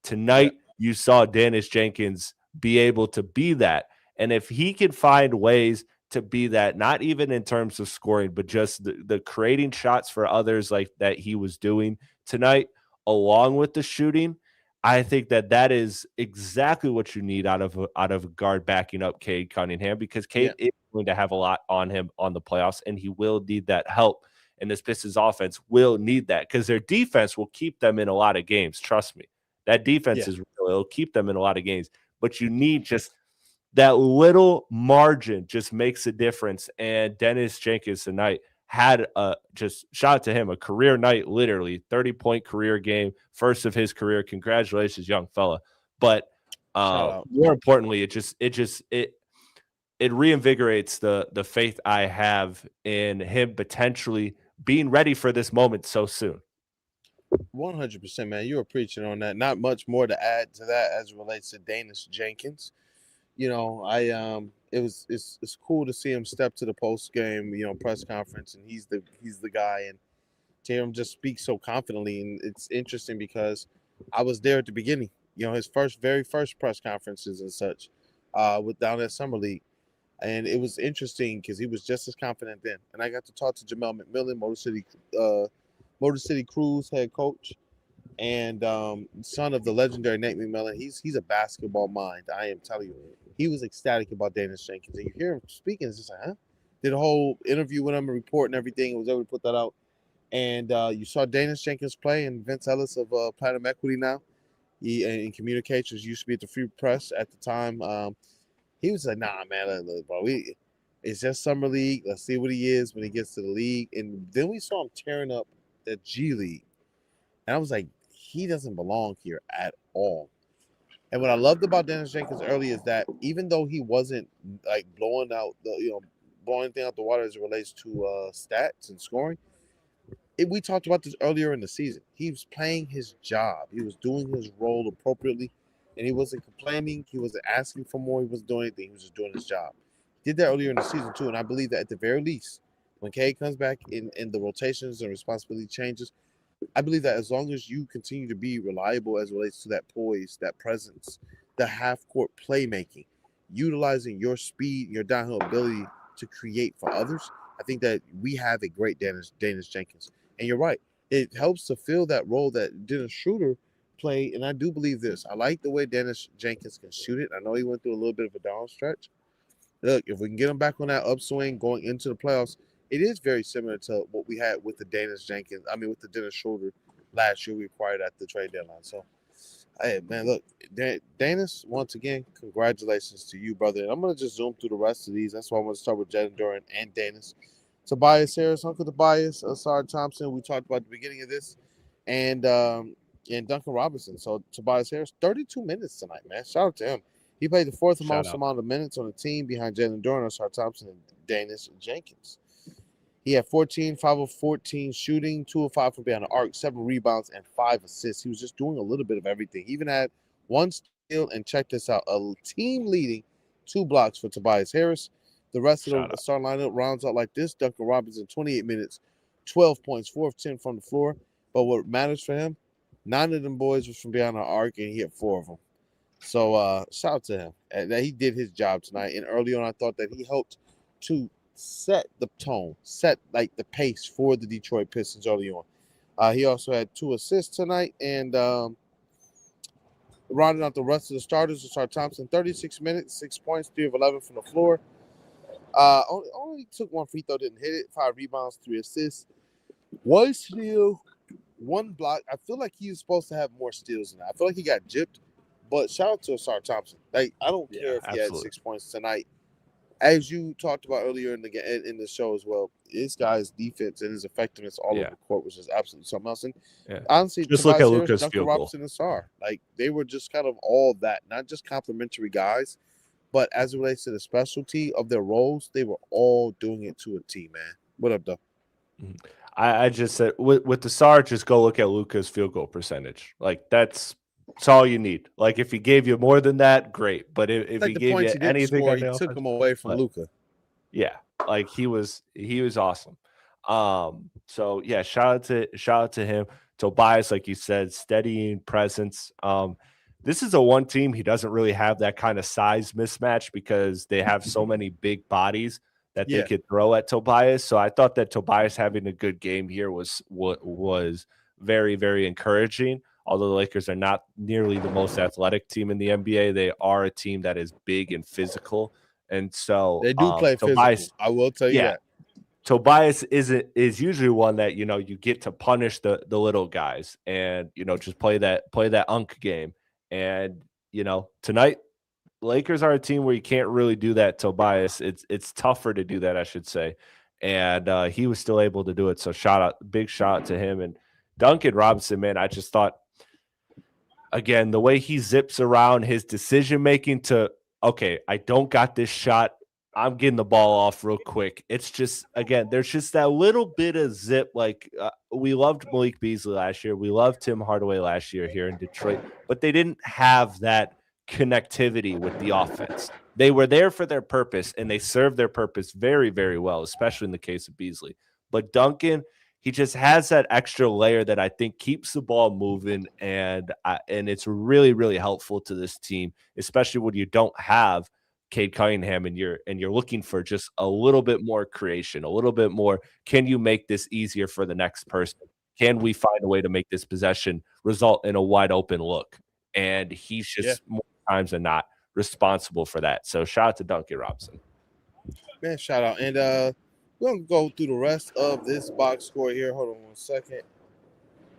Tonight, you saw Dennis Jenkins be able to be that. And if he can find ways to be that, not even in terms of scoring, but just the creating shots for others like that he was doing tonight, along with the shooting, I think that is exactly what you need out of a guard backing up Cade Cunningham, because Cade is going to have a lot on him on the playoffs, and he will need that help. And this Pistons offense will need that, because their defense will keep them in a lot of games. Trust me. That defense is real. It'll keep them in a lot of games, but you need just that little margin just makes a difference. And Dennis Jenkins tonight had just shout out to him, a career night, literally 30-point career game, first of his career. Congratulations, young fella. But more importantly, it reinvigorates the faith I have in him potentially being ready for this moment so soon. 100%, man. You were preaching on that. Not much more to add to that as it relates to Dennis Jenkins. It's cool to see him step to the post game, press conference, and he's the guy, and to hear him just speak so confidently. And it's interesting because I was there at the beginning, his very first press conferences and such, with down at Summer League, and it was interesting because he was just as confident then. And I got to talk to Jamel McMillan, Motor City Cruise head coach, and son of the legendary Nate McMillan. He's a basketball mind. I am telling you, he was ecstatic about Dennis Jenkins. And you hear him speaking, it's just like, huh? Did a whole interview with him, a report and everything. Was able to put that out. And you saw Dennis Jenkins play, and Vince Ellis of Platinum Equity now. He in communications used to be at the Free Press at the time. He was like, nah, man, look, bro, it's just Summer League. Let's see what he is when he gets to the league. And then we saw him tearing up the G League, and I was like, he doesn't belong here at all. And what I loved about Dennis Jenkins early is that even though he wasn't like blowing anything out the water as it relates to stats and scoring, we talked about this earlier in the season. He was playing his job. He was doing his role appropriately, and he wasn't complaining. He wasn't asking for more. He wasn't doing anything. He was just doing his job. He did that earlier in the season too, and I believe that at the very least, when Cade comes back in the rotations and responsibility changes, I believe that as long as you continue to be reliable as it relates to that poise, that presence, the half-court playmaking, utilizing your speed, your downhill ability to create for others, I think that we have a great Dennis Jenkins. And you're right. It helps to fill that role that Dennis Schroeder played, and I do believe this. I like the way Dennis Jenkins can shoot it. I know he went through a little bit of a down stretch. Look, if we can get him back on that upswing going into the playoffs, it is very similar to what we had with the Dennis Schroeder last year we acquired at the trade deadline. So Hey, man, look, Danis, once again, congratulations to you, brother. And I'm going to just zoom through the rest of these. That's why I'm going to start with Jalen Duran and Danis. Tobias Harris, Uncle Tobias, Asar Thompson, we talked about at the beginning of this, and Duncan Robinson. So Tobias Harris, 32 minutes tonight, man. Shout out to him. He played the fourth most amount of minutes on the team behind Jalen Duran, Asar Thompson, and Danis Jenkins. He had 14, 5 of 14 shooting, 2 of 5 from behind the arc, 7 rebounds, and 5 assists. He was just doing a little bit of everything. He even had 1 steal, and check this out, a team-leading 2 blocks for Tobias Harris. The rest of the starting lineup rounds out like this. Duncan Robinson, 28 minutes, 12 points, 4 of 10 from the floor. But what matters for him, 9 of them boys was from behind the arc, and he hit 4 of them. So shout out to him. That he did his job tonight. And early on, I thought that he helped to set the tone, set like the pace for the Detroit Pistons early on. He also had 2 assists tonight, and rounding out the rest of the starters, Asar Thompson, 36 minutes, 6 points, 3 of 11 from the floor. Only took 1 free throw, didn't hit it. 5 rebounds, 3 assists, 1 steal, 1 block. I feel like he was supposed to have more steals than that. I feel like he got gypped, but shout out to Asar Thompson. Like, I don't care if he had 6 points tonight. As you talked about earlier in the show as well, this guy's defense and his effectiveness all over the court was just absolutely something else. And honestly, just look at Luka's Duncan Robinson, and Sarr, like they were just kind of all that, not just complimentary guys, but as it relates to the specialty of their roles, they were all doing it to a T, man. What up, though? I just said with the Sarr, just go look at Luka's field goal percentage. Like that's all you need. Like if he gave you more than that, great. But if like he gave you anything, score, he took him away from Luka. Yeah, like he was awesome. So yeah, shout out to him. Tobias, like you said, steadying presence. This is a one team he doesn't really have that kind of size mismatch because they have so many big bodies that they could throw at Tobias. So I thought that Tobias having a good game here was very, very encouraging. Although the Lakers are not nearly the most athletic team in the NBA, they are a team that is big and physical. And so they do play Tobias, physical. I will tell you that. Tobias is usually one that, you know, you get to punish the little guys and, you know, just play that unk game. And, you know, tonight, Lakers are a team where you can't really do that. Tobias, it's tougher to do that, I should say. And he was still able to do it. So big shout out to him. And Duncan Robinson, man, I just thought, again, the way he zips around, his decision-making to, okay, I don't got this shot, I'm getting the ball off real quick. It's just, again, there's just that little bit of zip. Like we loved Malik Beasley last year. We loved Tim Hardaway last year here in Detroit, but they didn't have that connectivity with the offense. They were there for their purpose, and they served their purpose very, very well, especially in the case of Beasley. But Duncan, he just has that extra layer that I think keeps the ball moving, and it's really, really helpful to this team, especially when you don't have Cade Cunningham and you're looking for just a little bit more creation, a little bit more. Can you make this easier for the next person? Can we find a way to make this possession result in a wide open look? And he's just more times than not responsible for that. So shout out to Duncan Robinson. Man, shout out. And we're going to go through the rest of this box score here. Hold on 1 second.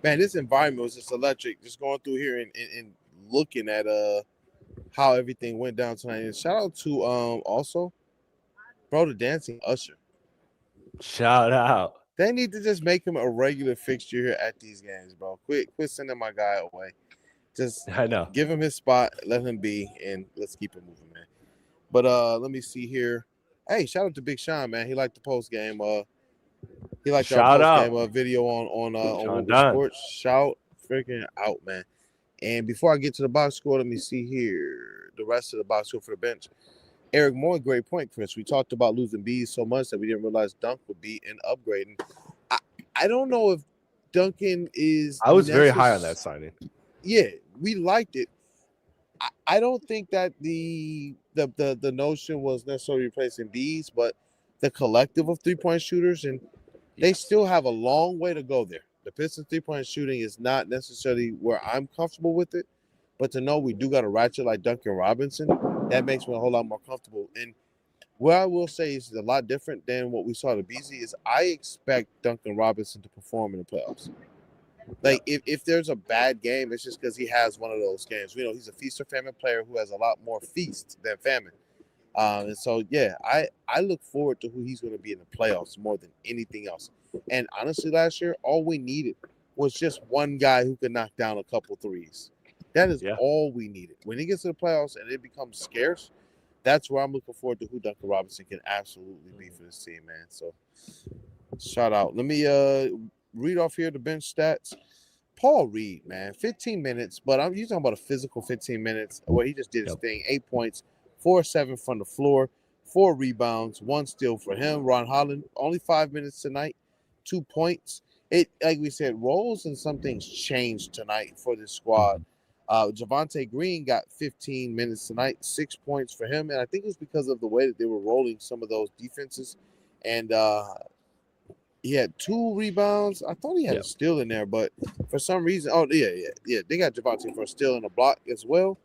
Man, this environment was just electric. Just going through here and looking at how everything went down tonight. And shout out to also, bro, the dancing Usher. Shout out. They need to just make him a regular fixture here at these games, bro. Quit sending my guy away. Just give him his spot, let him be, and let's keep it moving, man. But let me see here. Hey, shout out to Big Sean, man. He liked the post game. He liked our post game video on Woodward Sports. Shout freaking out, man. And before I get to the box score, let me see here the rest of the box score for the bench. Eric Moore, great point, Chris. We talked about losing B's so much that we didn't realize Dunk would be an upgrade. And I don't know if Duncan is. I was very high on that signing. Yeah, we liked it. I don't think that the notion was necessarily replacing B's, but the collective of 3-point shooters, and they still have a long way to go there. The Pistons 3-point shooting is not necessarily where I'm comfortable with it, but to know we do got a ratchet like Duncan Robinson, that makes me a whole lot more comfortable. And what I will say is a lot different than what we saw to Beasley is I expect Duncan Robinson to perform in the playoffs. Like if there's a bad game, it's just because he has one of those games. You know, he's a feast or famine player who has a lot more feast than famine. And so, yeah, I look forward to who he's going to be in the playoffs more than anything else. And honestly, last year, all we needed was just one guy who could knock down a couple threes. That is all we needed. When he gets to the playoffs and it becomes scarce, that's where I'm looking forward to who Duncan Robinson can absolutely be for this team, man. So, shout out. Let me read off here the bench stats. Paul Reed, man, 15 minutes, but you're talking about a physical 15 minutes where he just did his thing. 8 points, 4-7 from the floor, 4 rebounds, 1 steal for him. Ron Holland, only 5 minutes tonight, 2 points. It, like we said, roles and some things changed tonight for this squad. Javonte Green got 15 minutes tonight, 6 points for him, and I think it was because of the way that they were rolling some of those defenses. And he had 2 rebounds. I thought he had a steal in there, but for some reason, they got Javonte for a steal and a block as well.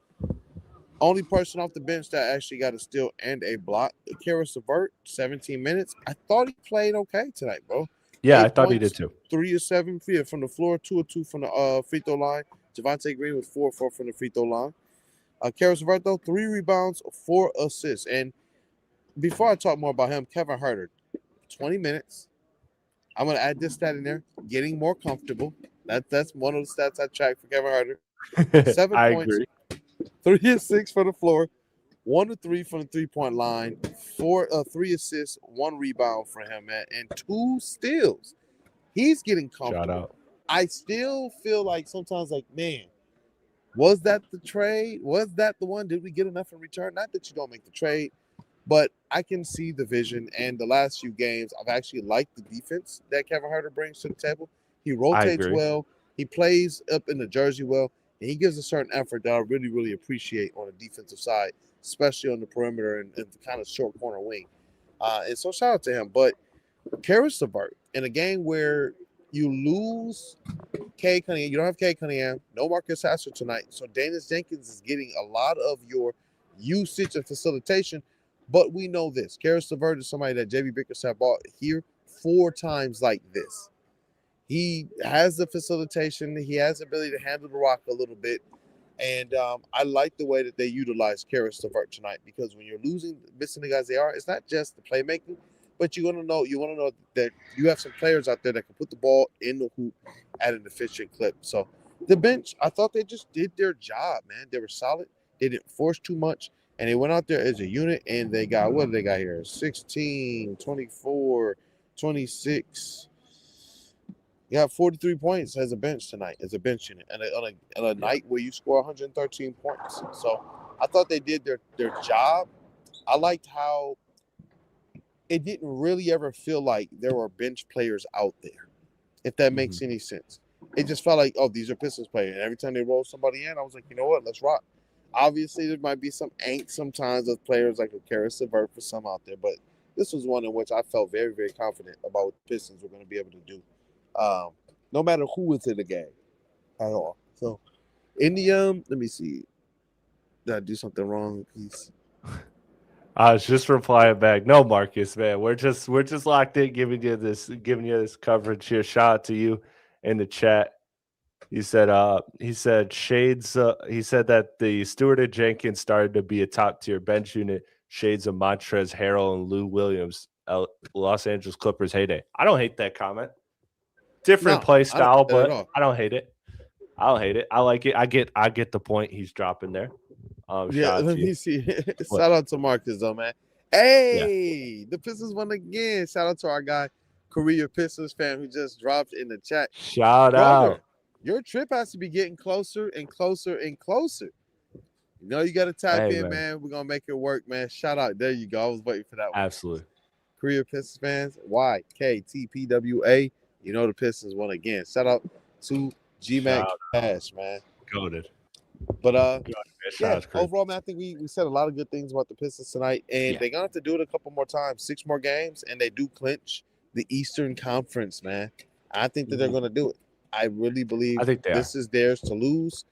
Only person off the bench that actually got a steal and a block, Karis LeVert, 17 minutes. I thought he played okay tonight, bro. Yeah, I thought he did too. 3 of 7 from the floor, 2 of 2 from the free throw line. Javonte Green was 4 of 4 from the free throw line. Karis LeVert, though, 3 rebounds, 4 assists. And before I talk more about him, Kevin Huerter, 20 minutes. I'm going to add this stat in there, getting more comfortable. That's one of the stats I track for Kevin Huerter. 7 points, agree. 3 of 6 from the floor, 1 of 3 from the three-point line, 3 assists, 1 rebound for him, man, and 2 steals. He's getting comfortable. Shout out. I still feel like sometimes, like, man, was that the trade? Was that the one? Did we get enough in return? Not that you don't make the trade, but I can see the vision. And the last few games, I've actually liked the defense that Kevin Huerter brings to the table. He rotates well. He plays up in the jersey well. And he gives a certain effort that I really, really appreciate on the defensive side, especially on the perimeter and the kind of short corner wing. And so shout out to him. But Karis LeVert, in a game where you lose Cade Cunningham, you don't have Cade Cunningham, no Marcus Sasser tonight. So Danis Jenkins is getting a lot of your usage and facilitation. But we know this. Karis LeVert is somebody that JB Bickerstaff bought here 4 times like this. He has the facilitation. He has the ability to handle the rock a little bit. And I like the way that they utilize Karis LeVert tonight, because when you're missing the guys they are, it's not just the playmaking, but you want to know that you have some players out there that can put the ball in the hoop at an efficient clip. So the bench, I thought they just did their job, man. They were solid. They didn't force too much. And they went out there as a unit, and they got, what do they got here? 16, 24, 26. You got 43 points as a bench tonight, as a bench unit, and on a night where you score 113 points. So I thought they did their job. I liked how it didn't really ever feel like there were bench players out there, if that makes any sense. It just felt like, oh, these are Pistons players. And every time they roll somebody in, I was like, you know what, let's rock. Obviously, there might be some angst sometimes with players like Karis LeVert for some out there, but this was one in which I felt very, very confident about what the Pistons were going to be able to do. No matter who was in the game at all. So in the let me see. Did I do something wrong? Please. I was just replying back. No, Marcus, man. We're just locked in, giving you this coverage here. Shout out to you in the chat. He said shades. He said that the Stewart and Jenkins started to be a top tier bench unit. Shades of Montrezl Harrell and Lou Williams, Los Angeles Clippers heyday. I don't hate that comment. Different play style, but I don't hate it. I like it. I get the point he's dropping there. Let me see. Shout out to Marcus, though, man. Hey, the Pistons won again. Shout out to our guy, Korea Pistons fan, who just dropped in the chat. Shout out. Your trip has to be getting closer and closer and closer. You know, you got to type in, man. We're going to make it work, man. Shout out. There you go. I was waiting for that one. Absolutely. Korea Pistons fans, YKTPWA. You know the Pistons won again. Shout out to G-Mac Cash, man. Goated. But overall, man, I think we said a lot of good things about the Pistons tonight, and they're gonna have to do it a couple more times, 6 more games, and they do clinch the Eastern Conference, man. I think that they're gonna do it. I really believe this is theirs to lose.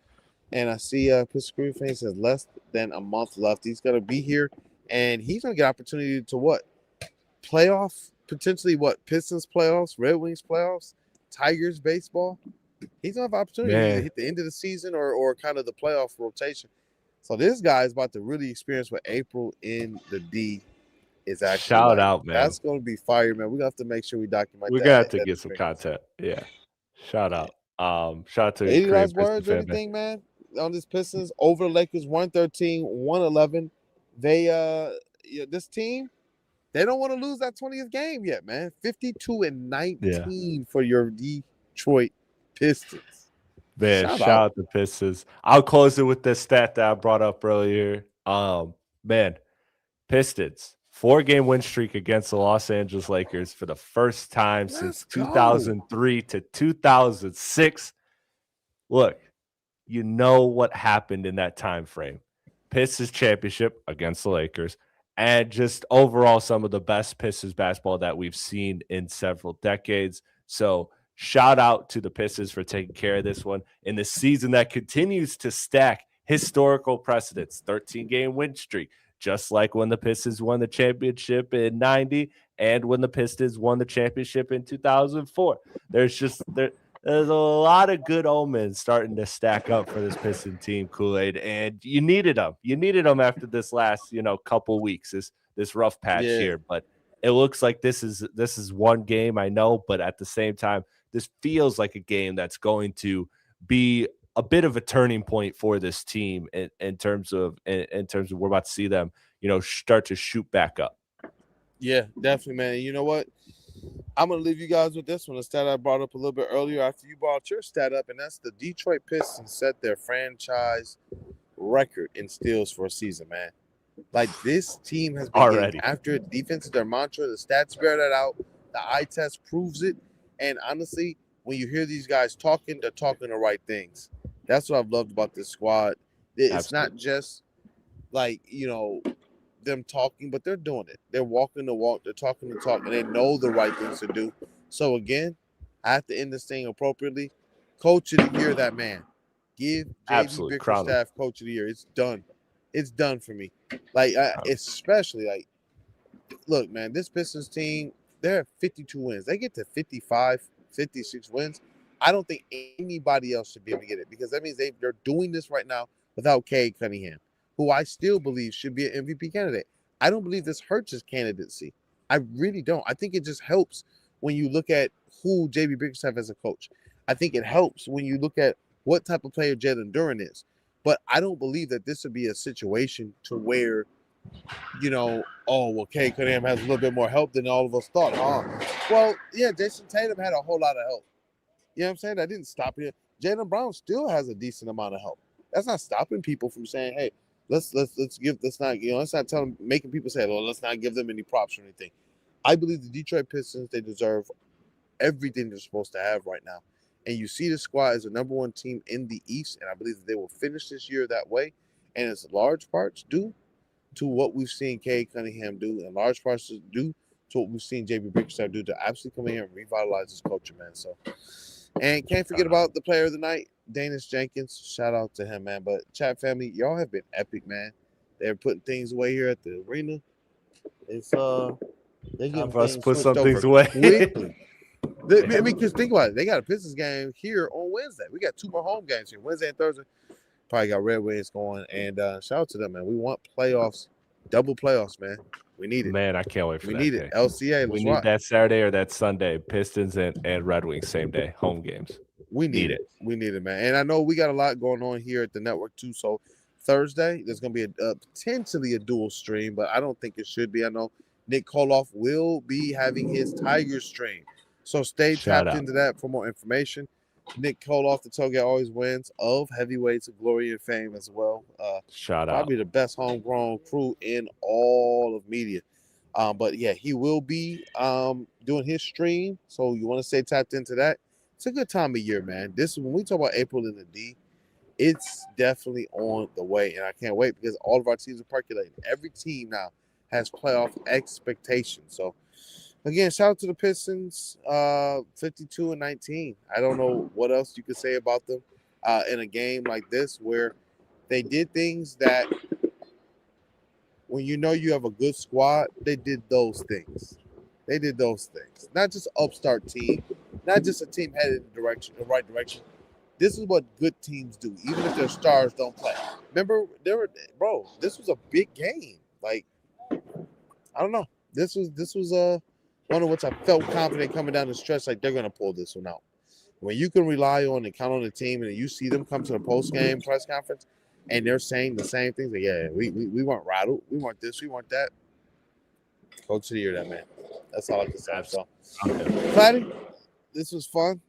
And I see Pistons fans has less than a month left. He's gonna be here, and he's gonna get opportunity to playoff, potentially Pistons playoffs, Red Wings playoffs, Tigers baseball. He's gonna have opportunity to Man, hit the end of the season or kind of the playoff rotation. So this guy is about to really experience what April in the D is actually shout like. out, man. That's gonna be fire, man. We're gonna have to make sure we document We're that. gonna have to That get some experience. content. Yeah. Shout out. Shout out to Any Korean last Pistons words or fan, man. anything, man? On this Pistons over the Lakers 113, 111. They this team, they don't want to lose that 20th game yet, man. 52-19 for your Detroit Pistons. Man, Shout shout out. out to Pistons. I'll close it with the stat that I brought up earlier. Man, Pistons 4-game win streak against the Los Angeles Lakers for the first time since Let's go. 2003 to 2006. Look, you know what happened in that time frame. Pistons championship against the Lakers, and just overall some of the best Pistons basketball that we've seen in several decades. So shout out to the Pistons for taking care of this one in the season that continues to stack historical precedents. 13-game win streak, just like when the Pistons won the championship in 90 and when the Pistons won the championship in 2004. There's a lot of good omens starting to stack up for this Piston team, Kool-Aid, and you needed them. You needed them after this last, couple weeks, this rough patch here. But it looks like this is one game, I know, but at the same time, this feels like a game that's going to be a bit of a turning point for this team in terms of we're about to see them, start to shoot back up. Yeah, definitely, man. You know what? I'm going to leave you guys with this one, a stat I brought up a little bit earlier after you brought your stat up, and that's the Detroit Pistons set their franchise record in steals for a season, man. Like, this team has been getting after it. Defense is their mantra. The stats bear that out. The eye test proves it. And honestly, when you hear these guys talking, they're talking the right things. That's what I've loved about this squad. It's not just like, them talking, but they're doing it. They're walking the walk. They're talking the talk, and they know the right things to do. So again, I have to end this thing appropriately. Coach of the year, that man. Give JB Bickerstaff Coach of the year. It's done. It's done for me. Like, especially like, look, man, this Pistons team, they're at 52 wins. They get to 55, 56 wins. I don't think anybody else should be able to get it because that means they're doing this right now without Cade Cunningham, who I still believe should be an MVP candidate. I don't believe this hurts his candidacy. I really don't. I think it just helps when you look at who JB Bickerstaff as a coach. I think it helps when you look at what type of player Jalen Duren is. But I don't believe that this would be a situation to where, Cade Cunningham has a little bit more help than all of us thought. Well, yeah, Jason Tatum had a whole lot of help. You know what I'm saying? That didn't stop him. Jaylen Brown still has a decent amount of help. That's not stopping people from saying, hey, let's not tell them, making people say, well, let's not give them any props or anything. I believe the Detroit Pistons, they deserve everything they're supposed to have right now. And you see the squad as the number one team in the East, and I believe that they will finish this year that way. And it's large parts due to what we've seen Cade Cunningham do, and large parts due to what we've seen JB Bickerstaff do to absolutely come in here and revitalize this culture, man. So, and can't forget about the player of the night, Danis Jenkins. Shout out to him, man. But chat family, y'all have been epic, man. They're putting things away here at the arena. It's they're getting for us things put some switched things over away quickly. Because think about it, they got a Pistons game here on Wednesday. We got 2 more home games here, Wednesday and Thursday. Probably got Red Wings going, and shout out to them, man. We want playoffs, double playoffs, man. We need it, man. I can't wait for that. We need it. LCA. We need that Saturday or that Sunday. Pistons and Red Wings same day home games. We need it. We need it, man. And I know we got a lot going on here at the network too. So Thursday there's going to be potentially a dual stream, but I don't think it should be. I know Nick Koloff will be having his Tiger stream, so stay tapped into that for more information. Nick Koloff, the Toga always wins of heavyweights of glory and fame as well. Probably the best homegrown crew in all of media. But yeah, he will be doing his stream. So you want to stay tapped into that. It's a good time of year, man. When we talk about April in the D, it's definitely on the way. And I can't wait because all of our teams are percolating. Every team now has playoff expectations. So again, shout out to the Pistons, 52-19. I don't know what else you could say about them in a game like this where they did things that when you know you have a good squad, they did those things. Not just upstart team, not just a team headed in the right direction. This is what good teams do, even if their stars don't play. Remember, this was a big game. Like, I don't know. This was one of which I felt confident coming down the stretch, like they're gonna pull this one out. When you can rely on and count on the team, and you see them come to the post game press conference, and they're saying the same things, like, yeah, we weren't rattled, we weren't this, we weren't that. Coach of the year, that man. That's all I can say. So, Fatty, this was fun.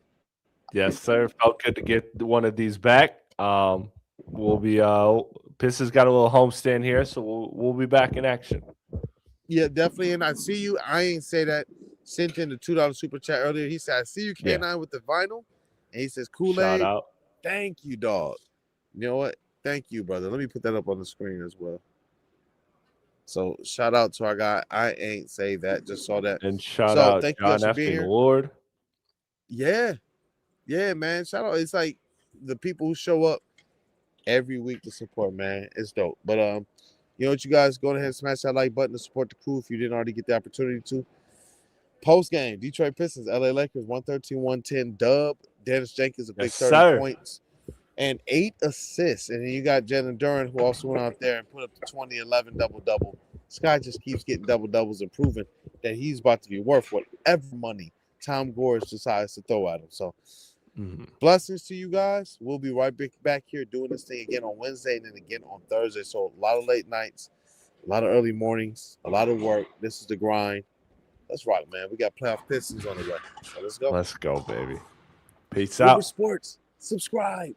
Yes, sir. Felt good to get one of these back. We'll be Pistons got a little homestand here, so we'll be back in action. Yeah, definitely. And I see you. I ain't say that. Sent in the $2 super chat earlier. He said, I see you, K9, with the vinyl. And he says, Kool-Aid. Shout out. Thank you, dog. You know what? Thank you, brother. Let me put that up on the screen as well. So shout out to our guy. I ain't say that. Just saw that. And shout out thank John you for being here. Ward. Yeah. Yeah, man. Shout out. It's like the people who show up every week to support, man. It's dope. But you know what, you guys, go ahead and smash that like button to support the crew if you didn't already get the opportunity to. Post game, Detroit Pistons, LA Lakers, 113-110 dub. Dennis Jenkins, a big 30 points and 8 assists. And then you got Jalen Duren, who also went out there and put up the 20-11 double-double. This guy just keeps getting double-doubles and proving that he's about to be worth whatever money Tom Gores decides to throw at him. So, blessings to you guys. We'll be right back here doing this thing again on Wednesday and then again on Thursday. So, a lot of late nights, a lot of early mornings, a lot of work. This is the grind. Let's rock, man. We got playoff Pistons on the way. So let's go. Let's go, baby. Peace Woodward out. Sports. Subscribe.